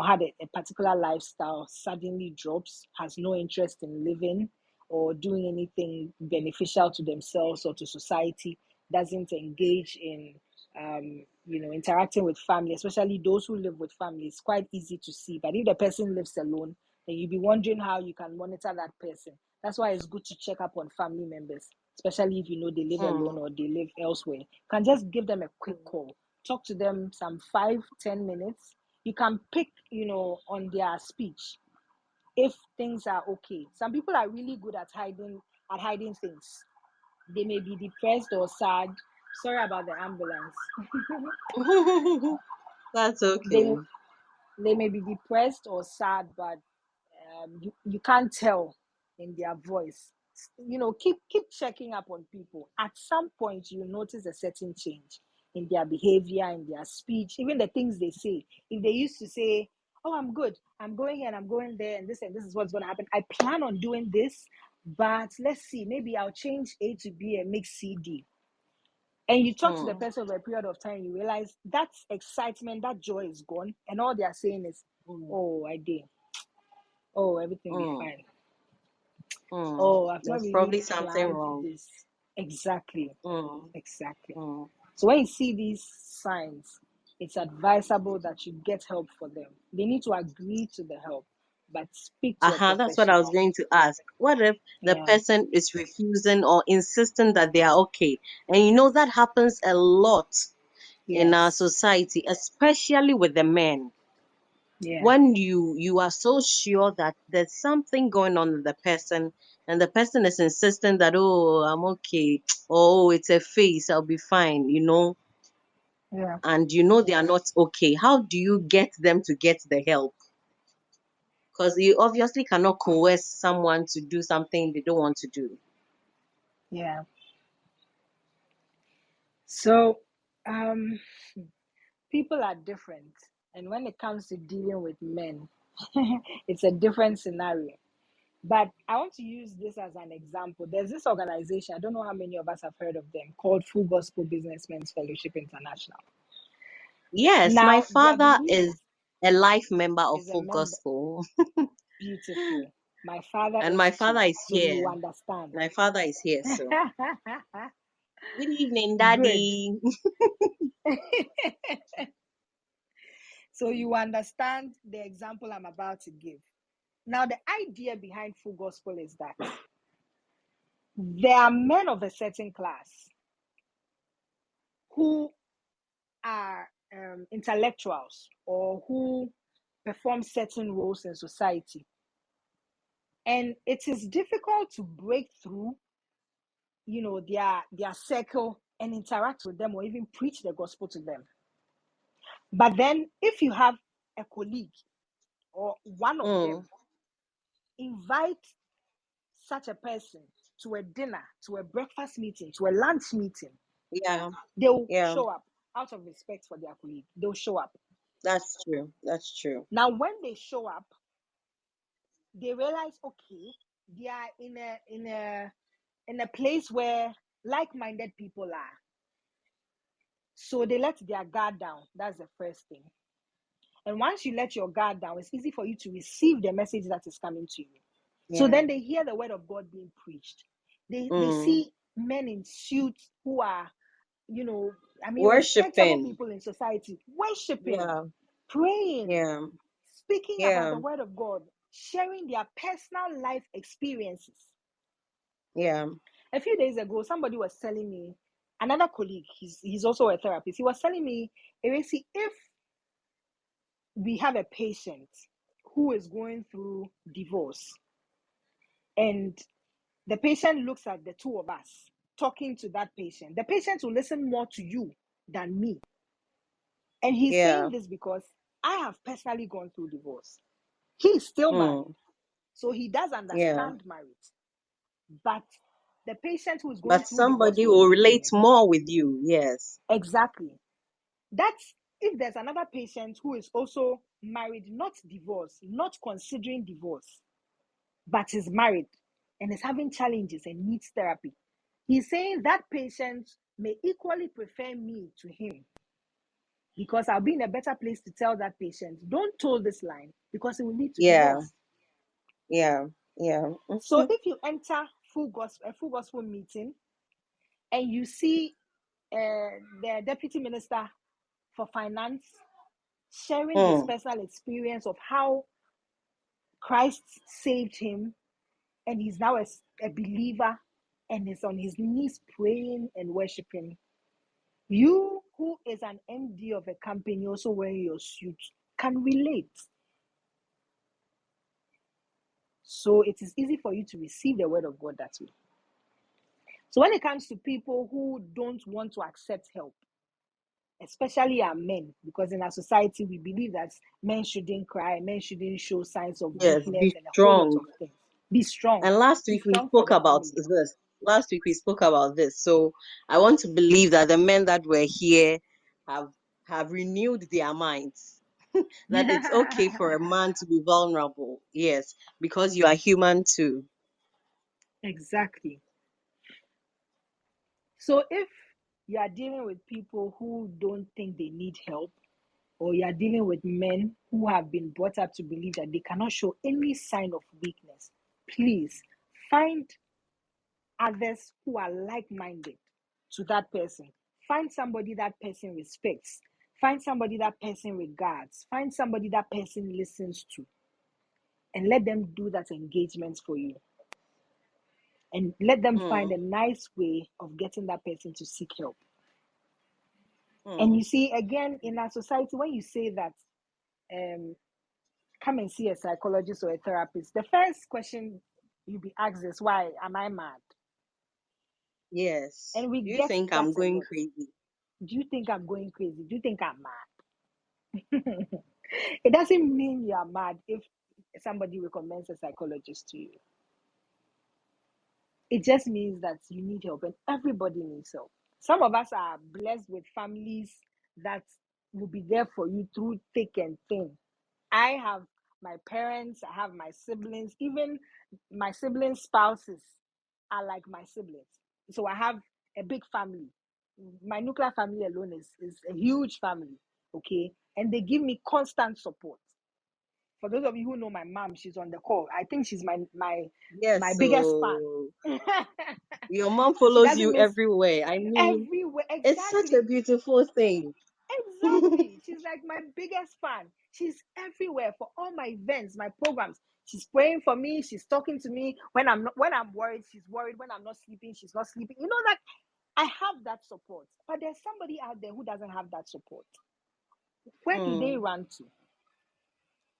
had a particular lifestyle, suddenly drops, has no interest in living or doing anything beneficial to themselves or to society, doesn't engage in, interacting with family, especially those who live with family, it's quite easy to see. But if the person lives alone, then you'll be wondering how you can monitor that person. That's why it's good to check up on family members, especially if you know they live alone or they live elsewhere. You can just give them a quick call, talk to them some 5-10 minutes. You can pick, on their speech if things are okay. Some people are really good at hiding things. They may be depressed or sad. Sorry about the ambulance. That's they okay. they may be depressed or sad, but you can't tell in their voice. Keep checking up on people. At some point, you notice a certain change in their behavior, in their speech, even the things they say. If they used to say, "Oh, I'm good. I'm going here and I'm going there, and this is what's going to happen. I plan on doing this, but let's see. Maybe I'll change A to B and make C, D." And you talk to the person over a period of time, you realize that excitement, that joy is gone, and all they are saying is, Mm, "Oh, I did. Oh, everything be mm, fine. mm. Oh, I've not There's really probably something planned wrong. this." Exactly. Mm, Exactly. mm. So when you see these signs, it's advisable that you get help for them. They need to agree to the help, but speak to a That's what I was professional. going to ask. What if the Yeah. person is refusing or insisting that they are okay? And that happens a lot in our Yes. society, especially with the men. Yeah. When you are so sure that there's something going on with the person, and the person is insisting that, oh, I'm okay, oh, it's a phase, I'll be fine, Yeah. and they are not okay. How do you get them to get the help? Because you obviously cannot coerce someone to do something they don't want to do. Yeah. So, um, people are different, and when it comes to dealing with men, it's a different scenario. But I want to use this as an example. There's this organization, I don't know how many of us have heard of them, called Full Gospel Businessmen's Fellowship International. Yes, my Now, their father belief is a life member of is a Full member. Gospel, Beautiful. My father and my is father too. is So here. you understand. My father is here, so good evening, Good. Daddy. So you understand the example I'm about to give. Now, the idea behind Full Gospel is that there are men of a certain class who are intellectuals or who perform certain roles in society. And it is difficult to break through, their circle and interact with them or even preach the gospel to them. But then if you have a colleague or one of Mm, them, invite such a person to a dinner, to a breakfast meeting, to a lunch meeting, yeah, they'll yeah, show up out of respect for their colleague. They'll show up. that's true. That's true. Now, when they show up, they realize, okay, they are in a place where like-minded people are. So they let their guard down. That's the first thing. And once you let your guard down, it's easy for you to receive the message that is coming to you. So Yeah. then they hear the word of God being preached. They Mm, see men in suits who are, you know, respectable worshiping. people in society, worshiping, Yeah, praying, yeah, speaking about yeah, the word of God, sharing their personal life experiences. yeah. A few days ago, somebody was telling me, another colleague, he's also a therapist, he was telling me, Ewurasi, if we have a patient who is going through divorce and the patient looks at the two of us talking to that patient, the patient will listen more to you than me. And he's Yeah. saying this because I have personally gone through divorce. He is still married, Mm. so he does Yeah. understand marriage. But the patient who is going But through divorce somebody will will relate explain. more with you. Yes. Exactly. That's if there's another patient who is also married, not divorced, not considering divorce, but is married and is having challenges and needs therapy. He's saying that patient may equally prefer me to him because I'll be in a better place to tell that patient, don't toe this line because it will lead to Yeah. divorce. Yeah. Yeah. So if you enter a full gospel meeting and you see the deputy minister for finance sharing his Mm. personal experience of how Christ saved him and he's now a believer and is on his knees praying and worshiping, you who is an MD of a company also wearing your suit can relate. So it is easy for you to receive the word of God that way. So when it comes to people who don't want to accept help, especially our men, because in our society we believe that men shouldn't cry, men shouldn't show signs of Yes. weakness Be and a whole lot strong. of things. Be strong. And last Be week we strong for spoke the about family. this. Last week we spoke about this. So I want to believe that the men that were here have have renewed their minds. That it's okay for a man to be vulnerable. Yes, because you are human too. Exactly. So if you are dealing with people who don't think they need help, or you are dealing with men who have been brought up to believe that they cannot show any sign of weakness, please find others who are like minded to that person. Find somebody that person respects. Find somebody that person regards. Find somebody that person listens to. And let them do that engagement for you. And let them find Mm. a nice way of getting that person to seek help. And Mm. you see, again, in our society, when you say that, um, come and see a psychologist or a therapist, the first question you'll be asked is, why am I mad? Yes. And we You get think that I'm a going lot. crazy? Do you think I'm going crazy? Do you think I'm mad? It doesn't mean you are mad if somebody recommends a psychologist to you. It just means that you need help, and everybody needs help. Some of us are blessed with families that will be there for you through thick and thin. I have my parents, I have my siblings, even my siblings' spouses are like my siblings. So I have a big family. My nuclear family alone is a huge family, okay? And they give me constant support. For those of you who know my mom, she's on the call. I think she's my Yes. biggest fan. So your mom She follows doesn't you miss everywhere. I mean, everywhere. it's such a Exactly. beautiful thing. Exactly. She's like my biggest fan. She's everywhere for all my events, my programs. She's praying for me. She's talking to me when I'm worried. She's worried when I'm not sleeping. She's not sleeping. You know that I have that support. But there's somebody out there who doesn't have that support. Where do they Mm. run to?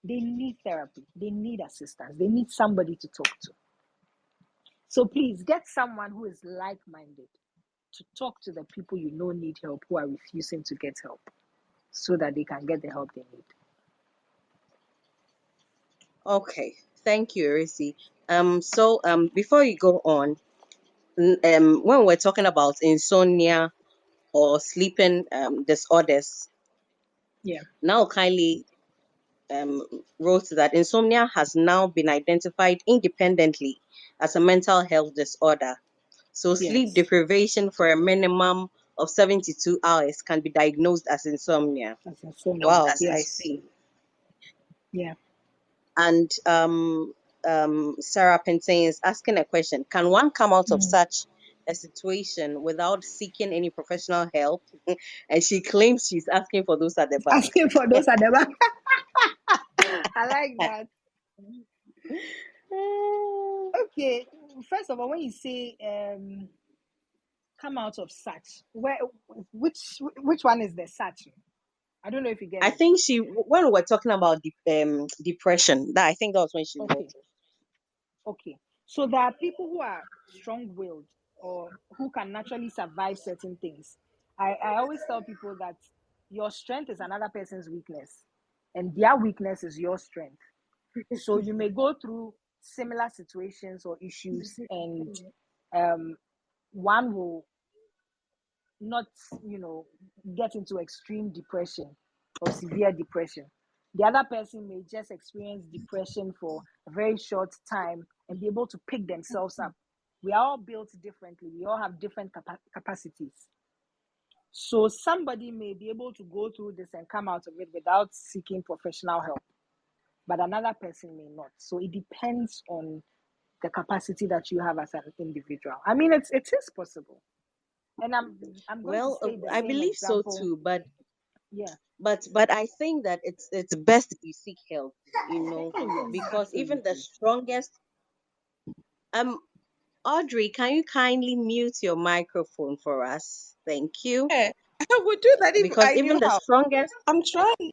They need therapy. They need assistance. They need somebody to talk to. So please get someone who is like-minded to talk to the people you know need help who are refusing to get help so that they can get the help they need. Okay. Thank you, Ewurasi. Before you go on, when we're talking about insomnia or sleeping disorders, Yeah. now Kylie um, wrote that insomnia has now been identified independently as a mental health disorder. So, sleep Yes. deprivation for a minimum of 72 hours can be diagnosed as insomnia. That's insomnia. Wow, I Yes. see. Yeah. And Sarah Pentain is asking a question. Can one come out of Mm. such a situation without seeking any professional help? And she claims she's asking for those at the back. Asking for those at the back. I like that. Okay. First of all, when you say come out of such, which one is the such? I don't know if you get I it. think when we're talking about depression, that I think that was when she wrote Okay. Okay. So there are people who are strong-willed or who can naturally survive certain things. I always tell people that your strength is another person's weakness, and their weakness is your strength. So you may go through similar situations or issues, and one will not, get into extreme depression or severe depression. The other person may just experience depression for a very short time and be able to pick themselves up. We are all built differently. We all have different capacities. So somebody may be able to go through this and come out of it without seeking professional help, but another person may not. So it depends on the capacity that you have as an individual. I mean, it is possible, and I'm going to Well, say the I same believe so example. too, but Yeah. but I think that it's best if you seek help, Yes, because even the absolutely. strongest um Audrey, can you kindly mute your microphone for us? Thank you. Yeah, I would do that if Because I knew even the how. strongest, I'm trying.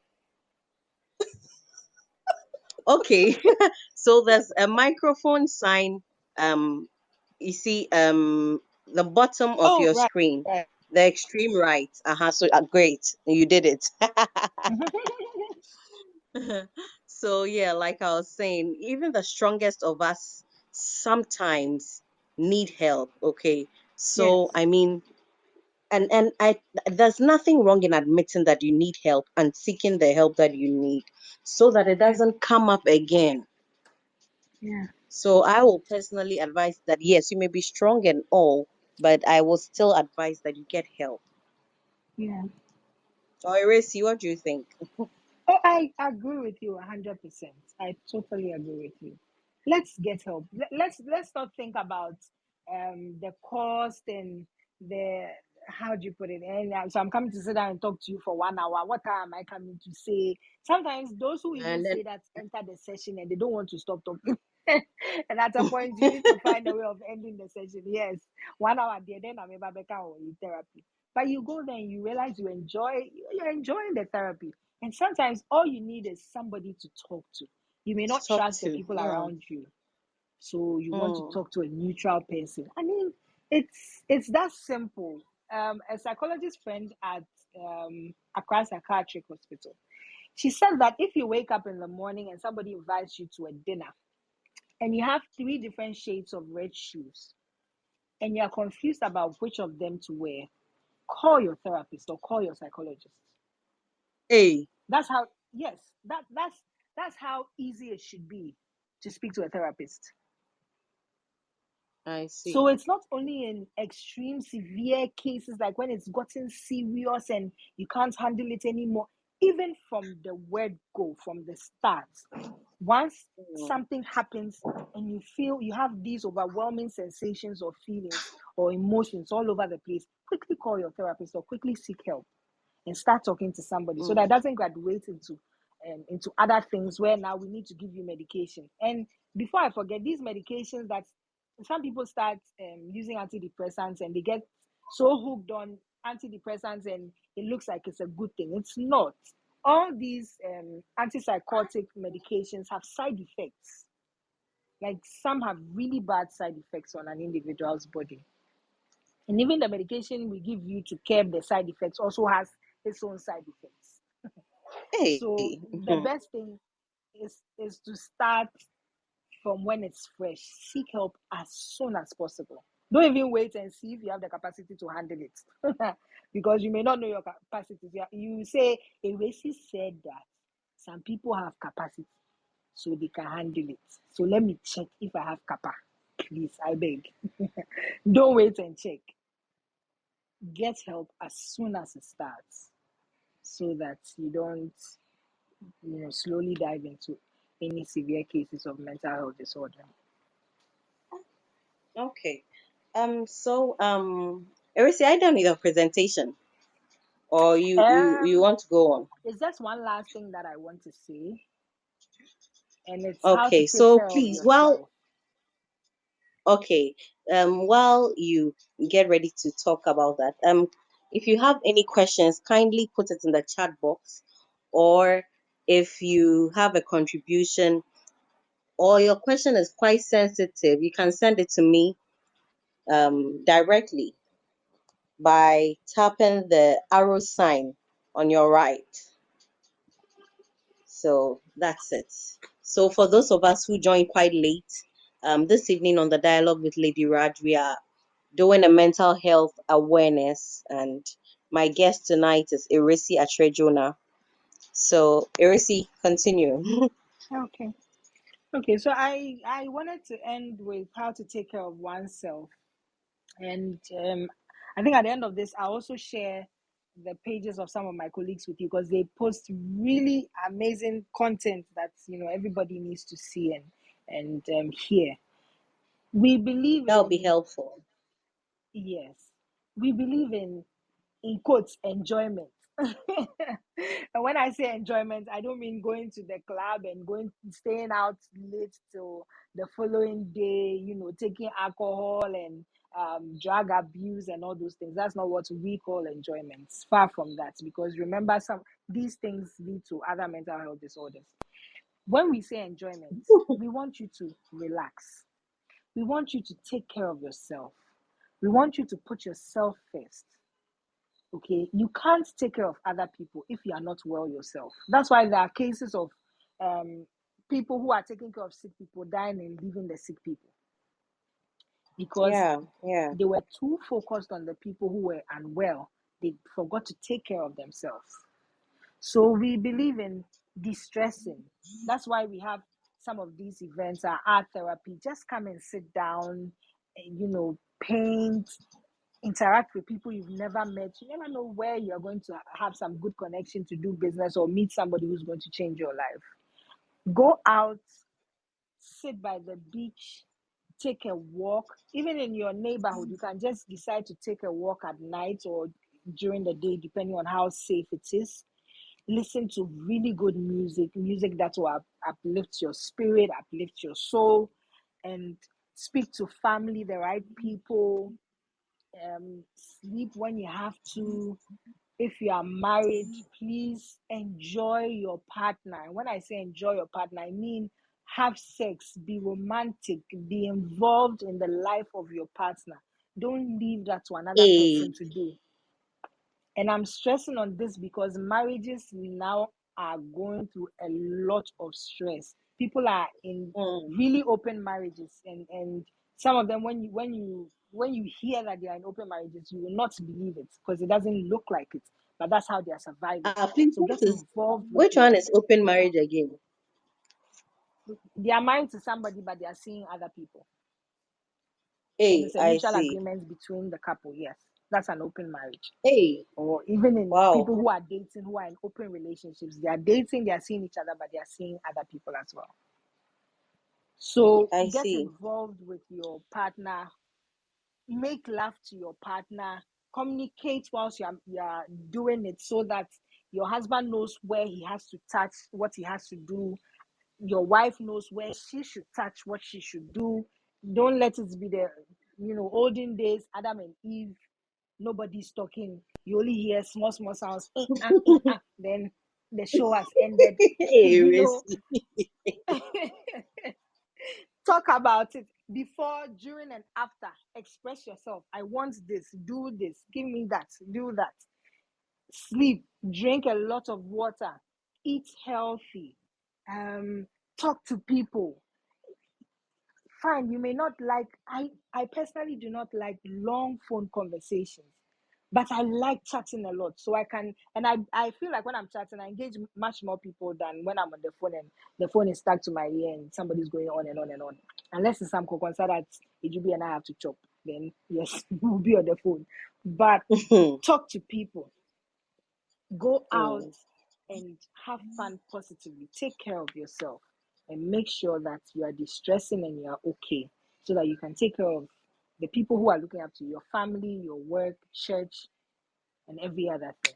okay, so there's a microphone sign, um, you see, the bottom of Oh, your right, screen, right. the extreme right. So great, you did it. So yeah, like I was saying, even the strongest of us sometimes need help. Okay, Yes. so I mean, and I there's nothing wrong in admitting that you need help and seeking the help that you need, so that it Yeah. doesn't come up again. Yeah. So I will personally advise that yes, you may be strong and all, but I will still advise that you get help. Yeah. Or Erase, what do you think? Oh, I agree with you 100%. I totally agree with you. Let's get help. Let's not think about the cost and the how do you put it? And so I'm coming to sit down and talk to you for 1 hour. What am I coming to say? Sometimes those who even And then say that enter the session and they don't want to stop talking. And at a point, you need to find a way of ending the session. Yes, 1 hour there, then I'm able to therapy. But you go there and you realize you're enjoying the therapy. And sometimes all you need is somebody to talk to. You may not talk trust the to. people around you, so you want to Mm. talk to a neutral person. I mean, it's that simple. A psychologist friend at Accra Psychiatric Hospital, she said that if you wake up in the morning and somebody invites you to a dinner, and you have three different shades of red shoes, and you're confused about which of them to wear, call your therapist or call your psychologist. Hey, That's how, yes, that's how easy it should be to speak to a therapist. I see. So it's not only in extreme severe cases like when it's gotten serious and you can't handle it anymore. Even from the word go, from the start, once Mm. something happens and you feel you have these overwhelming sensations or feelings or emotions all over the place, quickly call your therapist or quickly seek help and start talking to somebody so that Mm. it doesn't graduate into other things where now we need to give you medication. And before I forget, these medications that some people start using antidepressants and they get so hooked on antidepressants and it looks like it's a good thing. It's not. All these antipsychotic medications have side effects. Like some have really bad side effects on an individual's body. And even the medication we give you to curb the side effects also has its own side effects. Hey. So the Mhm. best thing is to start from when it's fresh. Seek help as soon as possible. Don't even wait and see if you have the capacity to handle it. Because you may not know your capacities. You say, Ewurasi said that some people have capacity, so they can handle it. So let me check if I have capa. Please, I beg. Don't wait and check. Get help as soon as it starts so that you don't slowly dive into any severe cases of mental health disorder. Okay. Erisi, I done with your presentation, or you um want to go on? it's just one last thing that I want to say, and it's how to Okay. take So care of please, well, yourself. okay. While you get ready to talk about that, if you have any questions, kindly put it in the chat box, or if you have a contribution or your question is quite sensitive, you can send it to me directly by tapping the arrow sign. on your right. So that's it. So for those of us who joined quite late, this evening on the dialogue with Lady Rahj, we are doing a mental health awareness, and my guest tonight is Ewurasi Akyere Jonah. So Ewurasi, continue. Okay. Okay. So I wanted to end with how to take care of oneself, and I think at the end of this, I'll also share the pages of some of my colleagues with you because they post really amazing content that everybody needs to see and hear. We believe That would be in, helpful. yes, we believe in quotes, enjoyment. And when I say enjoyment, I don't mean going to the club and staying out late till the following day, taking alcohol and drug abuse and all those things. That's not what we call enjoyment. It's far from that, because remember, these things lead to other mental health disorders. When we say enjoyment, we want you to relax. We want you to take care of yourself. We want you to put yourself first. Okay, you can't take care of other people if you are not well yourself. That's why there are cases of people who are taking care of sick people dying and leaving the sick people, because Yeah, yeah. they were too focused on the people who were unwell. They forgot to take care of themselves. So we believe in distressing. That's why we have some of these events, are art therapy. Just come and sit down, paint, interact with people you've never met. You never know where you're going to have some good connection to do business or meet somebody who's going to change your life. Go out, sit by the beach, take a walk. Even in your neighborhood, you can just decide to take a walk at night or during the day, depending on how safe it is. Listen to really good music that will uplift your spirit, uplift your soul, and speak to family, the right people. Sleep when you have to. If you are married, please enjoy your partner. And when I say enjoy your partner, I mean have sex, be romantic, be involved in the life of your partner. Don't leave that to another Hey. person to do. And I'm stressing on this because marriages now are going through a lot of stress. People are in Mm. really open marriages, and some of them, when you hear that they are in open marriages, you will not believe it because it doesn't look like it. But that's how they are surviving. Please, So get involved with which your. one is open marriage again? They are married to somebody, but they are seeing other people, and Hey, it's a I mutual see. agreement between the couple. Yes, that's an open marriage. Hey, Or even in wow, people who are dating, who are in open relationships, they are dating, they are seeing each other, but they are seeing other people as well. So I get see. involved with your partner, make love to your partner, communicate whilst you're doing it, so that your husband knows where he has to touch, what he has to do. Your wife knows where she should touch, what she should do. Don't let it be the olden days, Adam and Eve. Nobody's talking. You only hear small, small sounds. Then the show has ended. Hey, you know, risky. Talk about it before, during, and after. Express yourself. I want this. Do this. Give me that. Do that. Sleep. Drink a lot of water. Eat healthy. Talk to people. Fine, you may not like, I personally do not like long phone conversations, but I like chatting a lot. So I can, and I feel like when I'm chatting, I engage much more people than when I'm on the phone and the phone is stuck to my ear and somebody's going on and on and on. Unless it's some concern that Ijubi and I have to chop, then yes, we'll be on the phone. But talk to people, go out and have fun positively. Take care of yourself and make sure that you are distressing and you are okay, so that you can take care of the people who are looking up to you, your family, your work, church, and every other thing.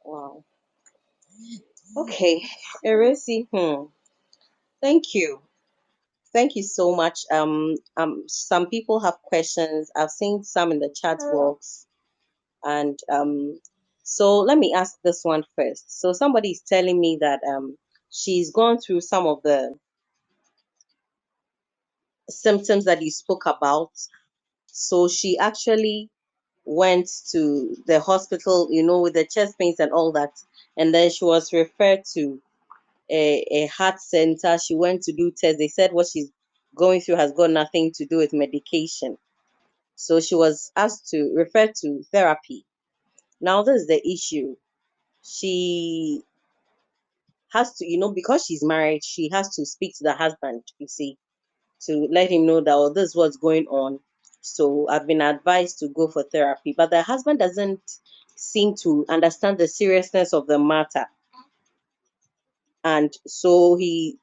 Wow. Okay, Eresi. Thank you. Thank you so much. Some people have questions. I've seen some in the chat box, and so let me ask this one first. So somebody is telling me that she's gone through some of the symptoms that you spoke about. So she actually went to the hospital, with the chest pains and all that. And then she was referred to a heart center. She went to do tests. They said what she's going through has got nothing to do with medication. So she was asked to refer to therapy. Now, this is the issue. She has to, because she's married, she has to speak to the husband, you see, to let him know that, oh, this is what's going on. So I've been advised to go for therapy. But the husband doesn't seem to understand the seriousness of the matter. And so he's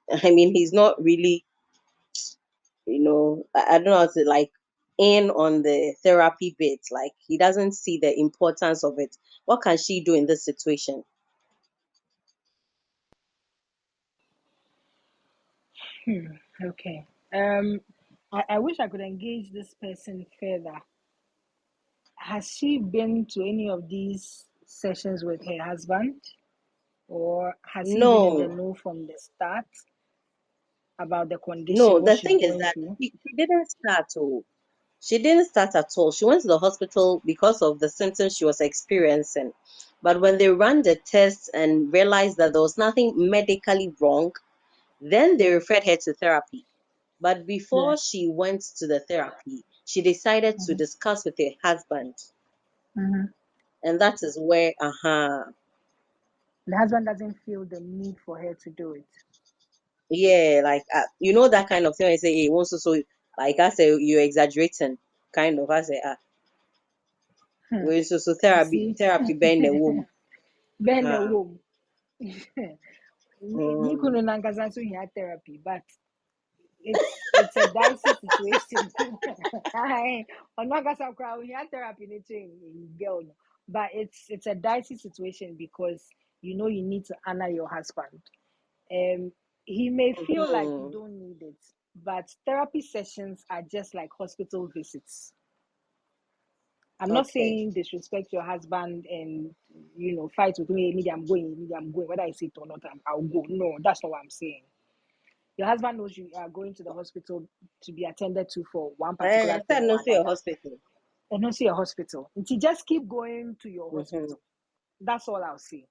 not really, I don't know how to like in on the therapy bit. Like he doesn't see the importance of it. What can she do in this situation? Okay. I wish I could engage this person further. Has she been to any of these sessions with her husband, or has he been in the No, know from the start about the no. condition, what The she's thing is going that through? she didn't start. Oh, she didn't start at all. She went to the hospital because of the symptoms she was experiencing. But when they ran the tests and realized that there was nothing medically wrong, then they referred her to therapy. But Yeah. before she went to the therapy, she decided to Mm-hmm. discuss with her husband. Mm-hmm. And that is where, The husband doesn't feel the need for her to do it. yeah, like, that kind of thing. I say, hey, wants to, so, like, I say, you're exaggerating, kind of. I say, Hmm. we so You therapy, see, therapy, bend the womb. bend the Uh, womb. mm, Nikuno nankasa so here therapy, but it's a dicey situation. I on nankasa crowd here therapy girl, no. But it's a dicey situation because you need to honor your husband. Um, he may feel like you mhm. don't need it, but therapy sessions are just like hospital visits. I'm not Okay. saying disrespect your husband and fight with me. Maybe I'm going. Maybe I'm going. Whether I say it or not, I'll go. No, that's not what I'm saying. Your husband knows you are going to the hospital to be attended to for one I particular thing said or no to your another, hospital. and not see a hospital. And you just keep going to your Mm-hmm. hospital. That's all I'll say.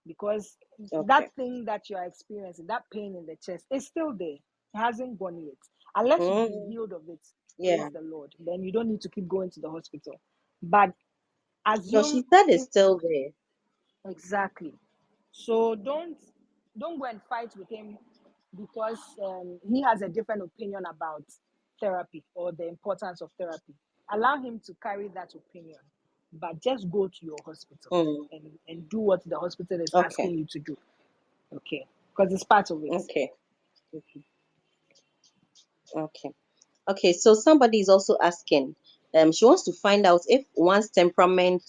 Because that Okay. thing that you are experiencing, that pain in the chest, is still there. It hasn't gone yet. Unless you've been Mm, healed of it, praise yeah. the Lord. Then you don't need to keep going to the hospital. But No, assume she said it's still there. exactly. So don't go and fight with him because he has a different opinion about therapy or the importance of therapy. Allow him to carry that opinion, but just go to your hospital Mm, and do what the hospital is okay. asking you to do. Okay, because it's part of it. Okay. Okay. Okay. Okay. So somebody is also asking, she wants to find out if one's temperament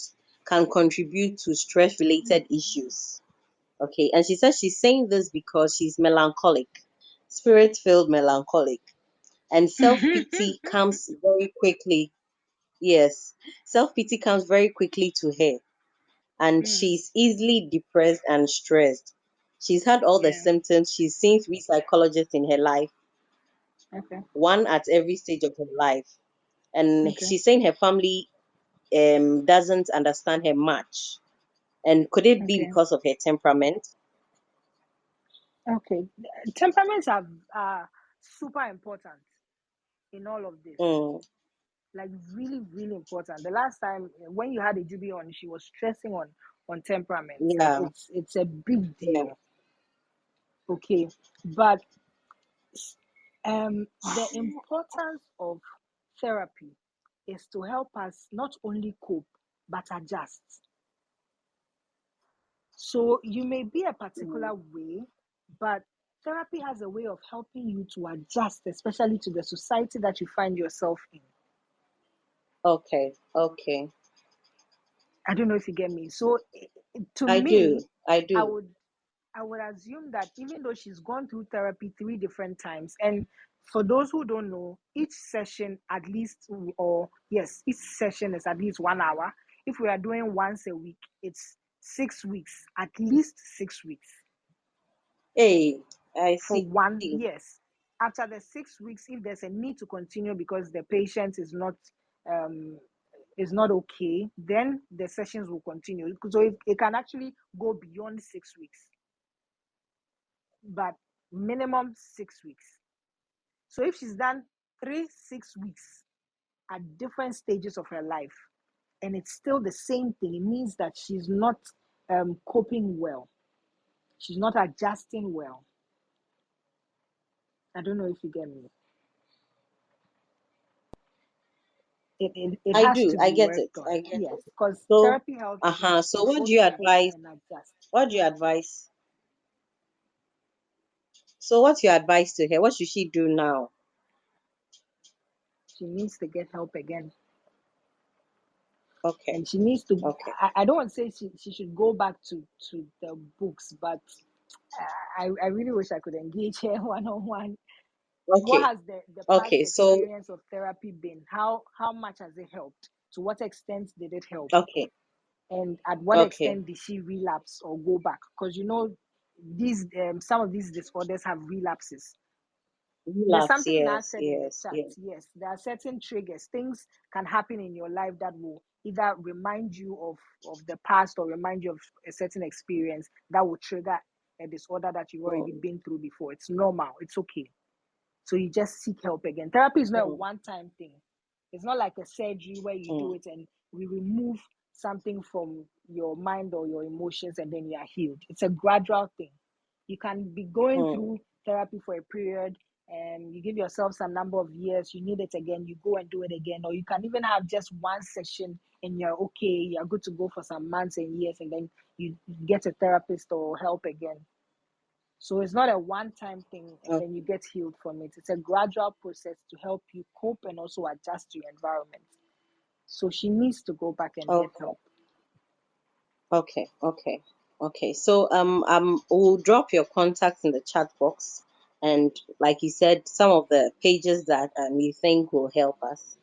can contribute to stress-related issues. Okay. And she says she's saying this because she's melancholic, spirit-filled melancholic, and self-pity comes very quickly. Yes. Self-pity comes very quickly to her, and Mm, she's easily depressed and stressed. She's had all the yeah. symptoms. She's seen 3 psychologists in her life, Okay. one at every stage of her life. And Okay. she's saying her family doesn't understand her much. And could it be Okay. because of her temperament? Okay. Temperaments are super important in all of this. Mm, Like really, really important. The last time when you had a Juby on, she was stressing on temperament. Like yeah, it's a big yeah. deal. Okay, but the importance of therapy is to help us not only cope but adjust. So you may be a Mm, particular way, but therapy has a way of helping you to adjust, especially to the society that you find yourself in. okay, okay. I don't know if you get me. So to I do, me, I I do. would I would assume that even though she's gone through therapy 3 different times, and for those who don't know, each session at least, or yes, each session is at least 1 hour. If we are doing once a week, it's 6 weeks, at least 6 weeks Hey, I for see. 1 year. After the 6 weeks, if there's a need to continue because the patient is not um, is not okay, then the sessions will continue. So it can actually go beyond 6 weeks, but minimum 6 weeks. So if she's done 6 weeks at different stages of her life, and it's still the same thing, it means that she's not coping well. She's not adjusting well. I don't know if you get me. It I has do. to I be get it. worked on. I get Yes, it. because So, therapy helps you so what do both you cope advise? and adjust. What do you advise? So, what's your advice to her? What should she do now? She needs to get help again. Okay. And she needs to, Okay. I don't want to say she should go back to the books, but I really wish I could engage her one-on-one. What Okay. has the past Okay. So, experience of therapy been? How much has it helped? To what extent did it help? okay. And at what Okay. extent did she relapse or go back? Because these some of these disorders have relapses. There's Relapse. something Nat Yes. said in the Yes. chat. Yes. Yes, there are certain triggers. Things can happen in your life that will either remind you of the past or remind you of a certain experience that will trigger a disorder that you've already been through before. It's normal. It's okay. So you just seek help again. Therapy is not a one-time thing. It's not like a surgery where you do it and we remove something from your mind or your emotions and then you are healed. It's a gradual thing. You can be going through therapy for a period and you give yourself some number of years, you need it again, you go and do it again. Or you can even have just one session and you're okay, you're good to go for some months and years, and then you get a therapist or help again. So it's not a one-time thing and then you get healed from it. It's a gradual process to help you cope and also adjust to your environment. So she needs to go back and get help. Okay. Okay. Okay. So, we'll drop your contacts in the chat box, and like you said, some of the pages that you think will help us,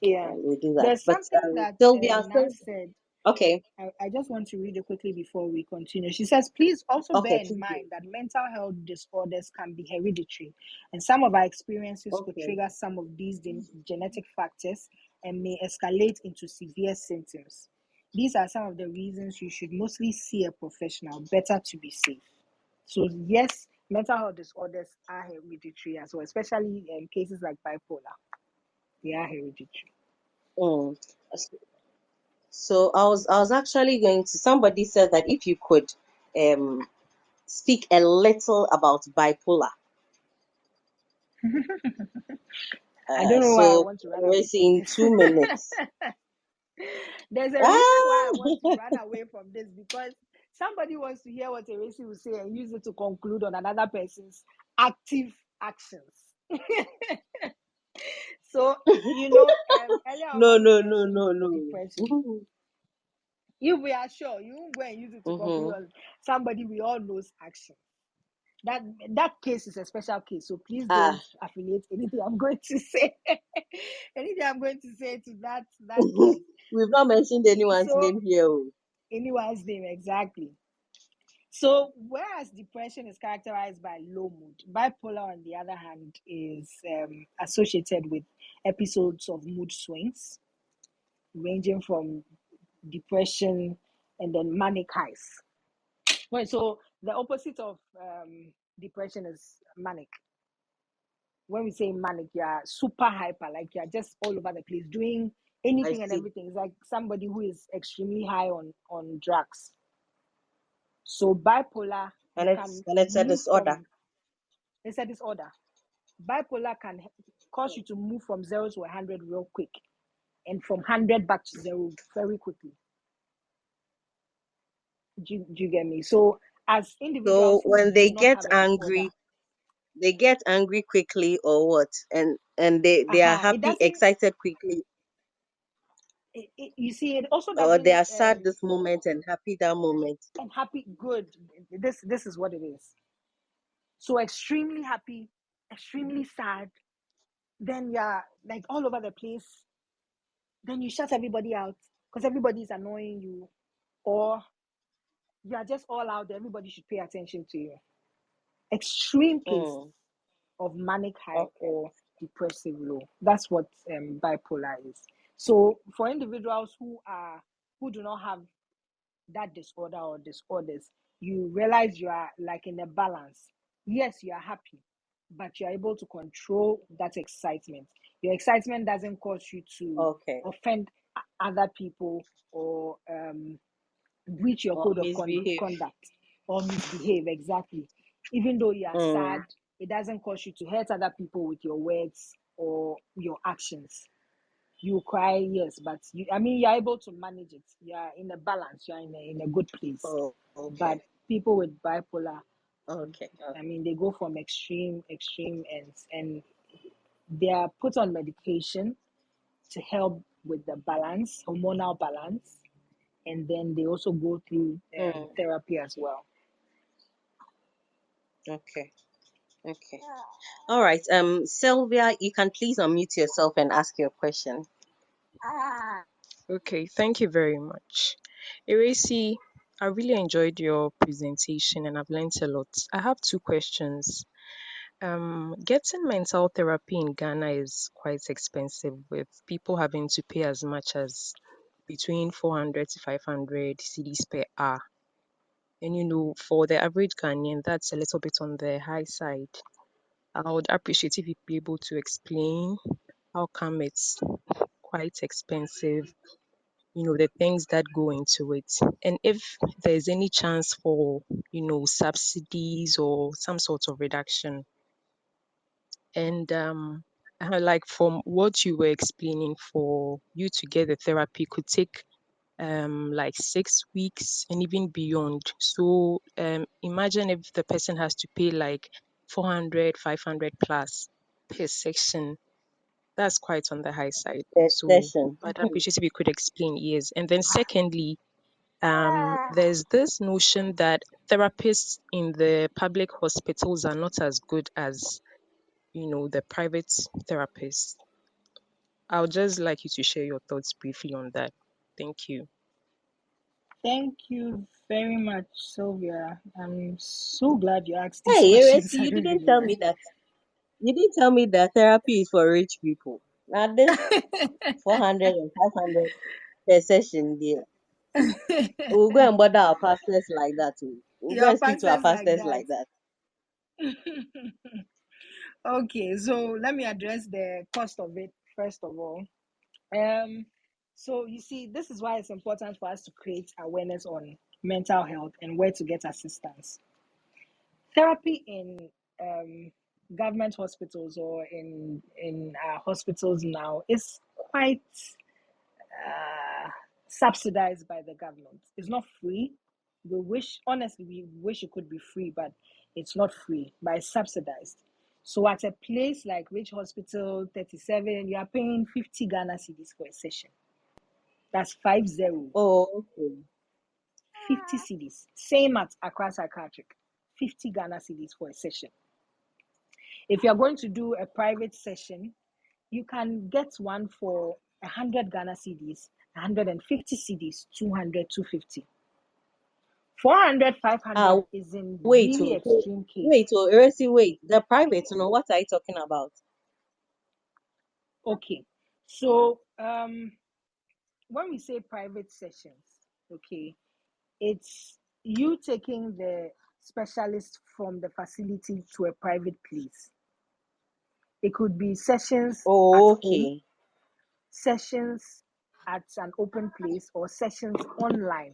Yeah. we'll do that. There's But something that Sylvia, Nat said. okay. I just want to read it quickly before we continue. She says, please also bear Okay. in Please do. mind that mental health disorders can be hereditary, and some of our experiences could Okay. trigger some of these genetic factors and may escalate into severe symptoms. These are some of the reasons you should mostly see a professional, better to be safe. So, yes, mental health disorders are hereditary as well, especially in cases like bipolar. They are hereditary. Mm. So I was actually going to. Somebody said that if you could um speak a little about bipolar. I don't know why I So want to run we're away from seeing this. 2 minutes. There's a reason why I Ah, want to run away from this, because somebody wants to hear what Ewurasi will say and use it to conclude on another person's active actions. So, earlier on no, when we no, no, mentioned no, no. depression, if we are sure, you won't go and use it to conclude on somebody we all know's action. That case is a special case, so please Ah, don't affiliate anything I'm going to say. Anything I'm going to say to that case. we've not mentioned anyone's So name here. Oh. anyone's name, exactly. So whereas depression is characterized by low mood, bipolar on the other hand is associated with episodes of mood swings ranging from depression and then manic highs. Right, so the opposite of depression is manic. When we say manic, you're super hyper, like you're just all over the place doing I anything and see. everything. It's like somebody who is extremely high on drugs. So bipolar, And you it's can and it's a move disorder. from, it's a disorder. Bipolar can cause you to move from 0 to 100 real quick, and from 100 back to 0 very quickly. Do you get me? So as So individuals who when do they not get have a disorder, angry, they get angry quickly or what? And they are it happy, doesn't. excited quickly, You see, it also or they doesn't. are sad this moment and happy that moment. And happy, good. This is what it is. So extremely happy, extremely sad. Then you're like all over the place. Then you shut everybody out because everybody is annoying you, or you are just all out there. Everybody should pay attention to you. Extreme cases Mm, of manic high okay. or depressive low. That's what bipolar is. So for individuals who do not have that disorder or disorders, you realize you are like in a balance. Yes, you are happy, but you're able to control that excitement. Your excitement doesn't cause you to Okay. offend other people or breach your Or code of misbehave. conduct or misbehave. Exactly. Even though you are sad, it doesn't cause you to hurt other people with your words or your actions. You cry, yes, but you're able to manage it. You are in a balance. You are in a good place. Oh, But okay. people with bipolar, Okay. they go from extreme ends, and they are put on medication to help with the balance, hormonal balance, and then they also go through Mm, therapy as well. okay. Okay. All right. Sylvia, you can please unmute yourself and ask your question. Okay, thank you very much. Ewurasi, I really enjoyed your presentation and I've learned a lot. I have two questions. Getting mental therapy in Ghana is quite expensive, with people having to pay as much as between 400 to 500 cedis per hour. And for the average Ghanaian, that's a little bit on the high side. I would appreciate if you'd be able to explain how come it's quite expensive, the things that go into it, and if there's any chance for, subsidies or some sort of reduction. And like from what you were explaining, for you to get the therapy could take like 6 weeks and even beyond. So imagine if the person has to pay like 400, 500 plus per section. That's quite on the high side. The So session. I'd appreciate if you could explain, yes. And then secondly, there's this notion that therapists in the public hospitals are not as good as, the private therapists. I would just like you to share your thoughts briefly on that. Thank you. Thank you very much, Sylvia. I'm so glad you asked these Hey, questions. Eresi, I you don't didn't really tell me that. You didn't tell me that therapy is for rich people. Now this 400 and 500 per session there. We'll go and bother our pastors like that too. We'll go Your and speak to our pastors like pastors that. like that. Okay, so let me address the cost of it first of all. So you see, this is why it's important for us to create awareness on mental health and where to get assistance. Therapy in government hospitals or in hospitals now is quite subsidized by the government. It's not free. Honestly, we wish it could be free, but it's not free, but it's subsidized. So at a place like Rich Hospital 37, you are paying 50 Ghana cedis for a session. That's 50. Oh, okay. 50 cedis. Same at Accra Psychiatric. 50 Ghana cedis for a session. If you're going to do a private session, you can get one for 100 Ghana cedis, 150 cedis, 200, 250. 400, 500 Ah, is in wait, really oh, extreme wait, case. Eresi, wait. The private, what are you talking about? Okay, so when we say private sessions, okay, it's you taking the specialist from the facility to a private place. It could be sessions at Oh, home, okay. sessions at an open place, or sessions online.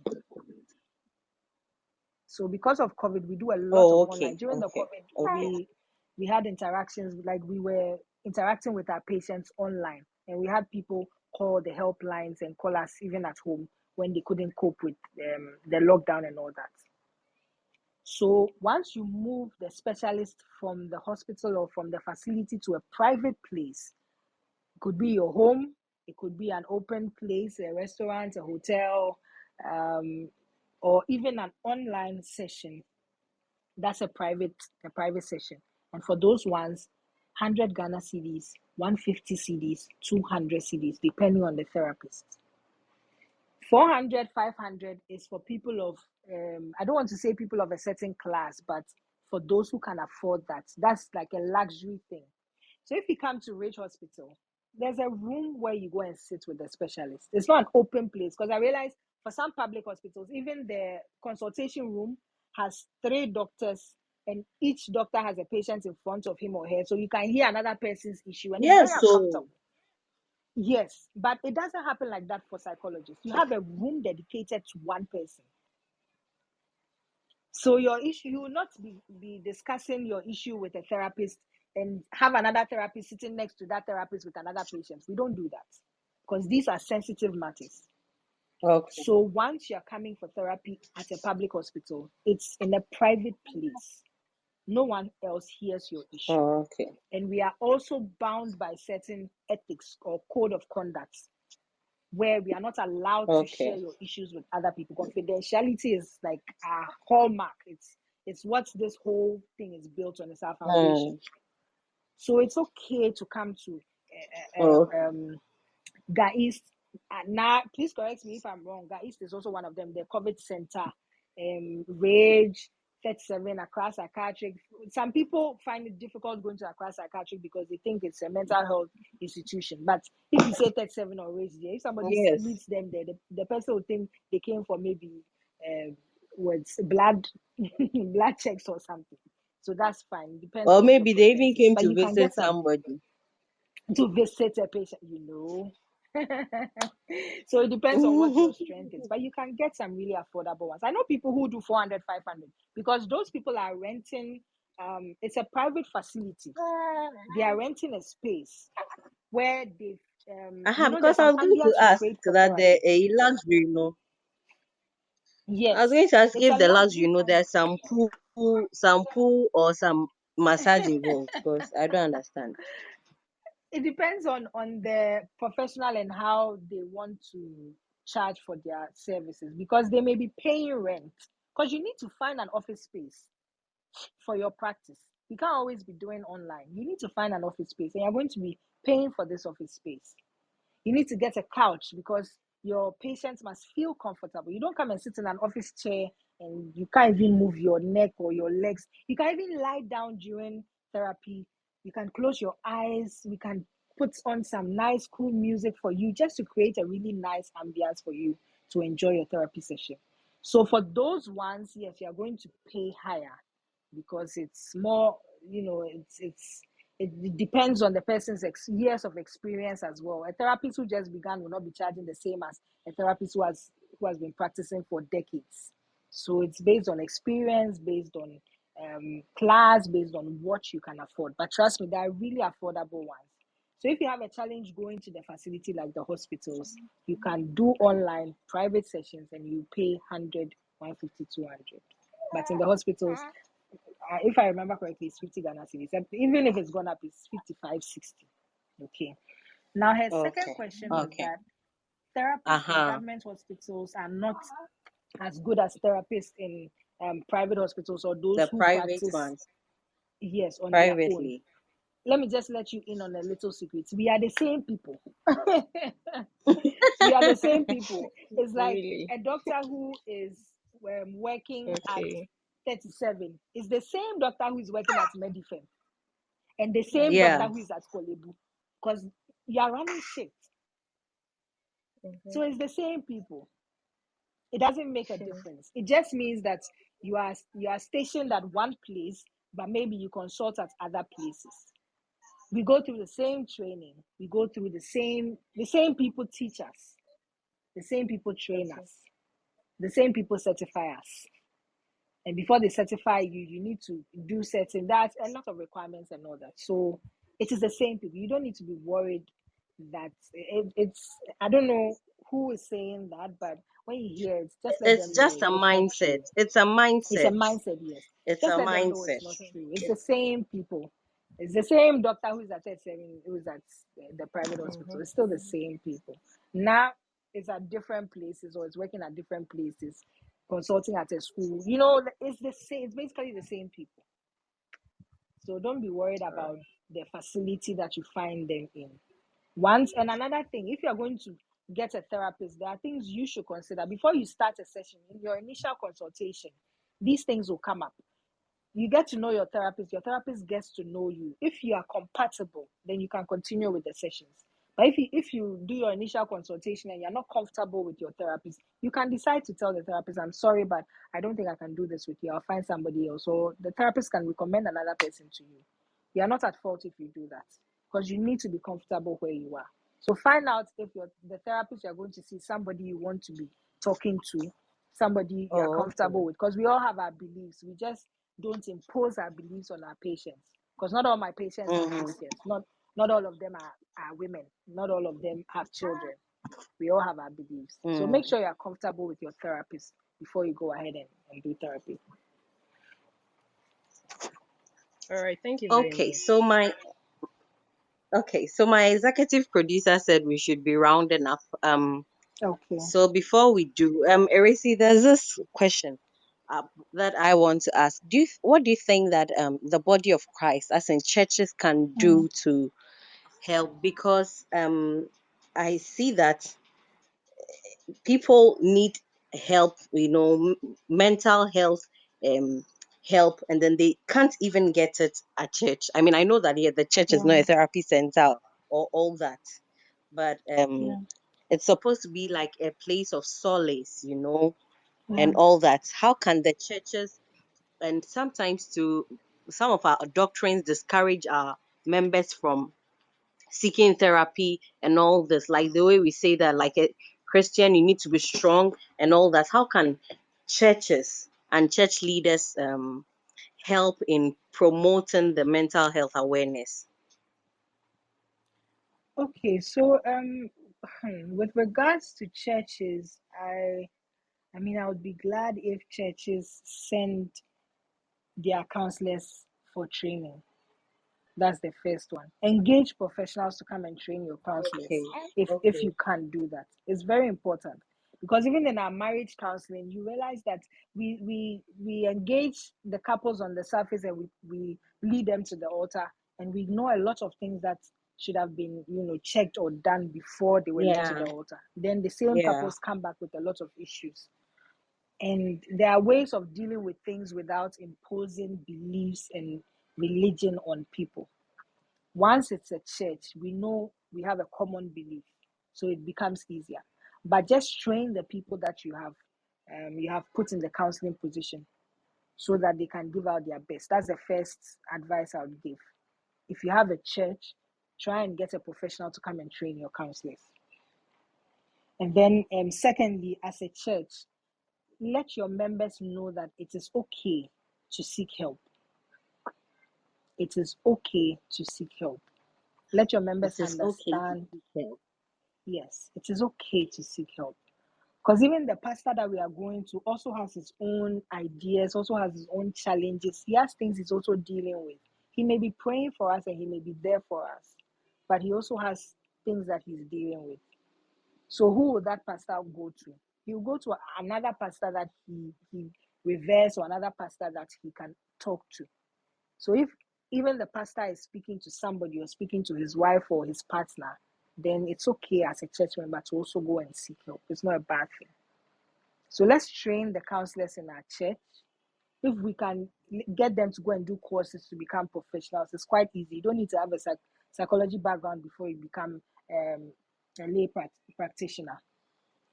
So because of COVID, we do a lot of Oh, online. okay. During the Okay. COVID, Okay. we had interactions, like we were interacting with our patients online, and we had people call the helplines and call us even at home when they couldn't cope with the lockdown and all that. So once you move the specialist from the hospital or from the facility to a private place, it could be your home, it could be an open place, a restaurant, a hotel, or even an online session. That's a private session. And for those ones, 100 Ghana cedis, 150 cedis, 200 cedis, depending on the therapist. 400, 500 is for people of, I don't want to say people of a certain class, but for those who can afford that. That's like a luxury thing. So if you come to Rich Hospital, there's a room where you go and sit with the specialist. It's not an open place, because I realize for some public hospitals, even the consultation room has 3 doctors, and each doctor has a patient in front of him or her, so you can hear another person's issue, and it's very Yes, so uncomfortable. Yes, but it doesn't happen like that for psychologists. You have a room dedicated to one person. So your issue, you will not be discussing your issue with a therapist and have another therapist sitting next to that therapist with another patient. We don't do that, because these are sensitive matters. okay. So once you're coming for therapy at a public hospital, it's in a private place. No one else hears your issue. Oh, okay. And we are also bound by certain ethics or code of conduct, where we are not allowed to share Okay. your issues with other people. Confidentiality is like a hallmark. It's what this whole thing is built on. It's our foundation. So it's okay to come to Oh, Ga East. Now, please correct me if I'm wrong. Ga East is also one of them. The COVID center, Rahj, 37, Accra Psychiatric. Some people find it difficult going to Accra Psychiatric because they think it's a mental health institution. But if you say 37 or Rahj, if somebody yes. meets them there, the person will think they came for maybe with blood blood checks or something. So that's fine. It depends Or on what your maybe they process even is. came But to you can visit get some somebody. to visit a patient, So it depends on what your strength is, but you can get some really affordable ones. I know people who do 400, 500, because those people are renting. It's a private facility. They are renting a space where they, there's Because I some was going to ambience you ask create for that the therapy. luxury, I was Yes, going to ask it's if a the luxury, luxury kind. there's some pool or some massage involved, because I don't understand. It depends on the professional and how they want to charge for their services, because they may be paying rent, because you need to find an office space for your practice. You can't always be doing online. You need to find an office space, and you're going to be paying for this office space. You need to get a couch, because your patients must feel comfortable. You don't come and sit in an office chair and you can't even move your neck or your legs. You can even lie down during therapy. You can close your eyes. We can put on some nice, cool music for you, just to create a really nice ambience for you to enjoy your therapy session. So for those ones, yes, you are going to pay higher, because it's more, it depends on the person's years of experience as well. A therapist who just began will not be charging the same as a therapist who has been practicing for decades. So it's based on experience, based on class, based on what you can afford. But trust me, there are really affordable ones. So if you have a challenge going to the facility like the hospitals, you can do online private sessions and you pay 100, 150, 200. But in the hospitals, if I remember correctly, it's 50 Ghana cedis. Even if it's gone up, it's 55, 60. Okay. Now, her second Okay. question was Okay. that therapists in government hospitals are not as good as therapists in private hospitals, or those The who private practice, ones, yes, on their own. privately. Let me just let you in on a little secret. We are the same people. We are the same people. It's like Really? a doctor who is working at Okay. 37 is the same doctor who is working at Medifem, and the same Okay. doctor Yeah. who is at Kolebu, because you are running shifts. Mm-hmm. So it's the same people. It doesn't make a difference. It just means that you are stationed at one place, but maybe you consult at other places. We go through the same training. We go through the same people teach us, the same people train Okay. us, the same people certify us. And before they certify you, you need to do certain, that's a lot of requirements and all that. So it is the same people. You don't need to be worried that it's, I don't know who is saying that, but when you hear it, just let It's them just know a it's not mindset. true. It's a It's a mindset. mindset, yes. It's a Just let them know mindset. it's not true. It's the same people. It's the same doctor who's at 37, who's at the private hospital. Mm-hmm. It's still the same people. Now it's at different places, or it's working at different places, consulting at a school. It's the same. It's basically the same people. So don't be worried about the facility that you find them in. Once, and another thing, if you're going to get a therapist, there are things you should consider before you start a session. In your initial consultation, these things will come up. You get to know your therapist gets to know you. If you are compatible, then you can continue with the sessions. But if you do your initial consultation and you're not comfortable with your therapist, you can decide to tell the therapist, I'm sorry, but I don't think I can do this with you. I'll find somebody else. Or the therapist can recommend another person to you. You are not at fault if you do that, because you need to be comfortable where you are. So find out if the therapist you're going to see, somebody you want to be talking to, somebody you are Oh, comfortable with, because we all have our beliefs. We just don't impose our beliefs on our patients, because not all my patients are okay. Christians. Not all of them are women. Not all of them have children. We all have our beliefs. So make sure you're comfortable with your therapist before you go ahead and do therapy. All right, thank you very Okay, much. so my executive producer said we should be rounding up. Okay. So before we do, Erisi, there's this question that I want to ask. What do you think that the body of Christ, as in churches, can Mm, do to help? Because I see that people need help, mental health um help, and then they can't even get it at church. I mean, I know that, yeah, the church is yeah. not a therapy center or all that, but Yeah. it's supposed to be like a place of solace, Yeah. and all that. How can the churches, and sometimes to some of our doctrines, discourage our members from seeking therapy and all this, like the way we say that, like a Christian, you need to be strong and all that? How can churches and church leaders help in promoting the mental health awareness? Okay. So with regards to churches, I mean, I would be glad if churches send their counselors for training. That's the first one. Engage professionals to come and train your Okay, counselors if okay, you can't do that. It's very important, because even in our marriage counseling, you realize that we engage the couples on the surface, and we lead them to the altar, and we ignore a lot of things that should have been checked or done before they were led to yeah, the altar. Then the same yeah, couples come back with a lot of issues. And there are ways of dealing with things without imposing beliefs and religion on people. Once it's a church, we know we have a common belief, so it becomes easier. But just train the people that you have put in the counseling position, so that they can give out their best. That's the first advice I would give. If you have a church, try and get a professional to come and train your counselors. And then, secondly, as a church, let your members know that it is okay to seek help. It is okay to seek help. Let your it members is okay to understand. seek help. Yes, it is okay to seek help. Because even the pastor that we are going to also has his own ideas, also has his own challenges. He has things he's also dealing with. He may be praying for us and he may be there for us, but he also has things that he's dealing with. So who will that pastor go to? He will go to another pastor that he reveres, or another pastor that he can talk to. So if even the pastor is speaking to somebody, or speaking to his wife or his partner, then it's okay as a church member to also go and seek help. It's not a bad thing. So let's train the counselors in our church. If we can get them to go and do courses to become professionals, it's quite easy. You don't need to have a psychology background before you become a lay practitioner.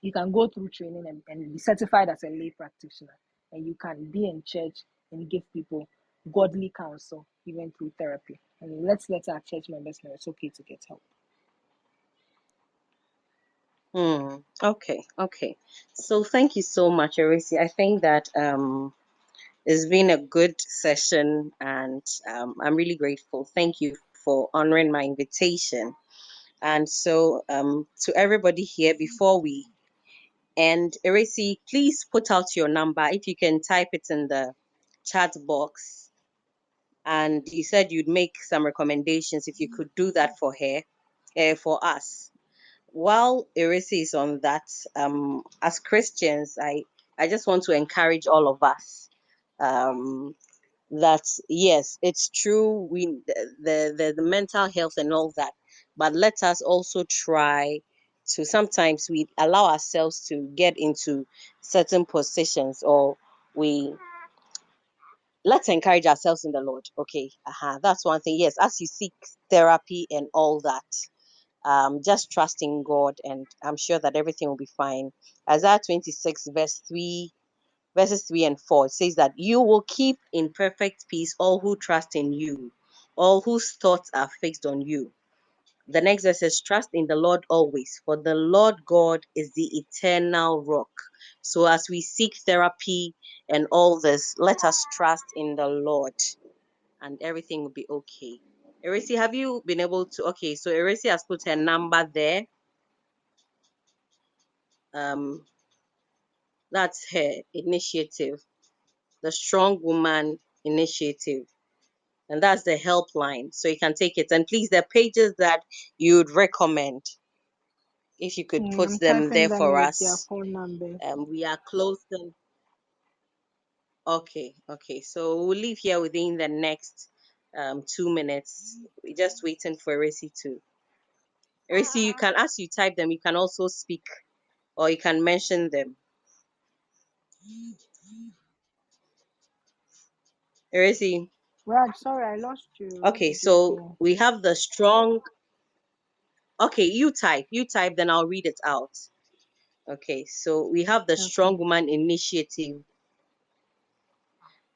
You can go through training and be certified as a lay practitioner, and you can be in church and give people godly counsel, even through therapy. And let's let our church members know it's okay to get help. Okay, okay. So thank you so much, Erisi. I think that it's been a good session, and I'm really grateful. Thank you for honoring my invitation. And so, to everybody here, before we end, Erisi, please put out your number. If you can type it in the chat box. And you said you'd make some recommendations if you could do that for her, for us. While Erisi is on that, as Christians, I just want to encourage all of us. That yes, it's true, the mental health and all that, but let us also try to, sometimes we allow ourselves to get into certain positions, or we let's encourage ourselves in the Lord. Okay, that's one thing. Yes, as you seek therapy and all that, Just trust in God, and I'm sure that everything will be fine. Isaiah 26, verses 3 and 4, it says that you will keep in perfect peace all who trust in you, all whose thoughts are fixed on you. The next verse says, trust in the Lord always, for the Lord God is the eternal rock. So as we seek therapy and all this, let us trust in the Lord, and everything will be okay. Ewurasi, have you been able to? Okay, so Ewurasi has put her number there. That's her initiative, the Strong Woman Initiative. And that's the helpline. So you can take it. And please, the pages that you would recommend, if you could put I'm them typing there them for with their us. phone numbers. We are close. Okay. So we'll leave here within the next 2 minutes. We're just waiting for Erisi to. Erisi, you can, as you type them, you can also speak or you can mention them. Erisi. Raj, sorry, I lost you. What Okay, did you so say? we have the strong. Okay, you type, then I'll read it out. Okay, so we have the Strong Okay. Woman Initiative,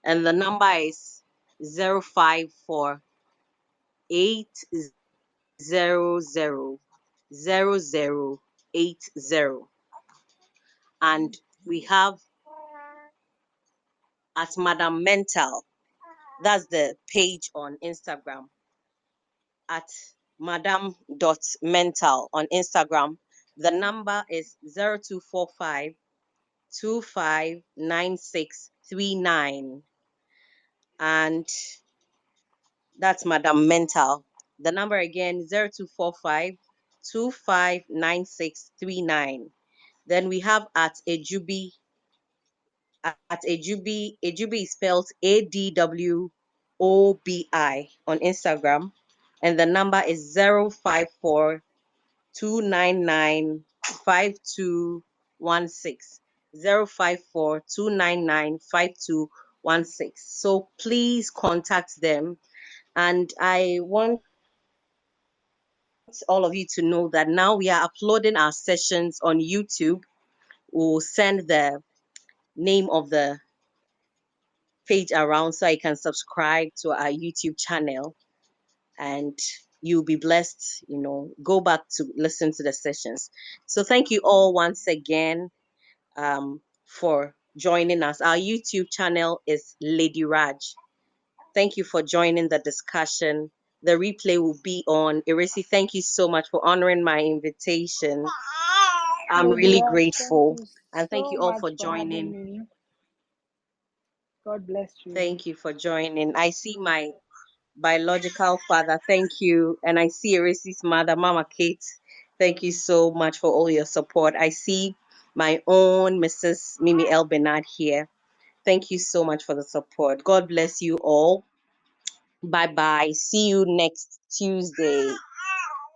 and the number is 054 and we have at Madam Mental. That's the page on Instagram, at madam.mental on Instagram. The number is 0245 259639, and that's Madam Mental. The number again, 0245 259639. Then we have at Ejubi. At Ejubi is spelled ADWOBI on Instagram. And the number is 054 299 5216. 054 299 5216. So please contact them. And I want all of you to know that now we are uploading our sessions on YouTube. We'll send the name of the page around so you can subscribe to our YouTube channel, and you'll be blessed. Go back to listen to the sessions. So thank you all once again for joining us. Our YouTube channel is Lady Rahj. Thank you for joining the discussion. The replay will be on. Ewurasi, thank you so much for honoring my invitation. I'm Lady really Raj, thank grateful. you And thank so you all much for for having joining. me. God bless you. Thank you for joining. I see my biological father. Thank you. And I see Ewurasi's mother, Mama Kate. Thank you so much for all your support. I see my own Mrs. Mimi El Bernard here. Thank you so much for the support. God bless you all. Bye bye. See you next Tuesday.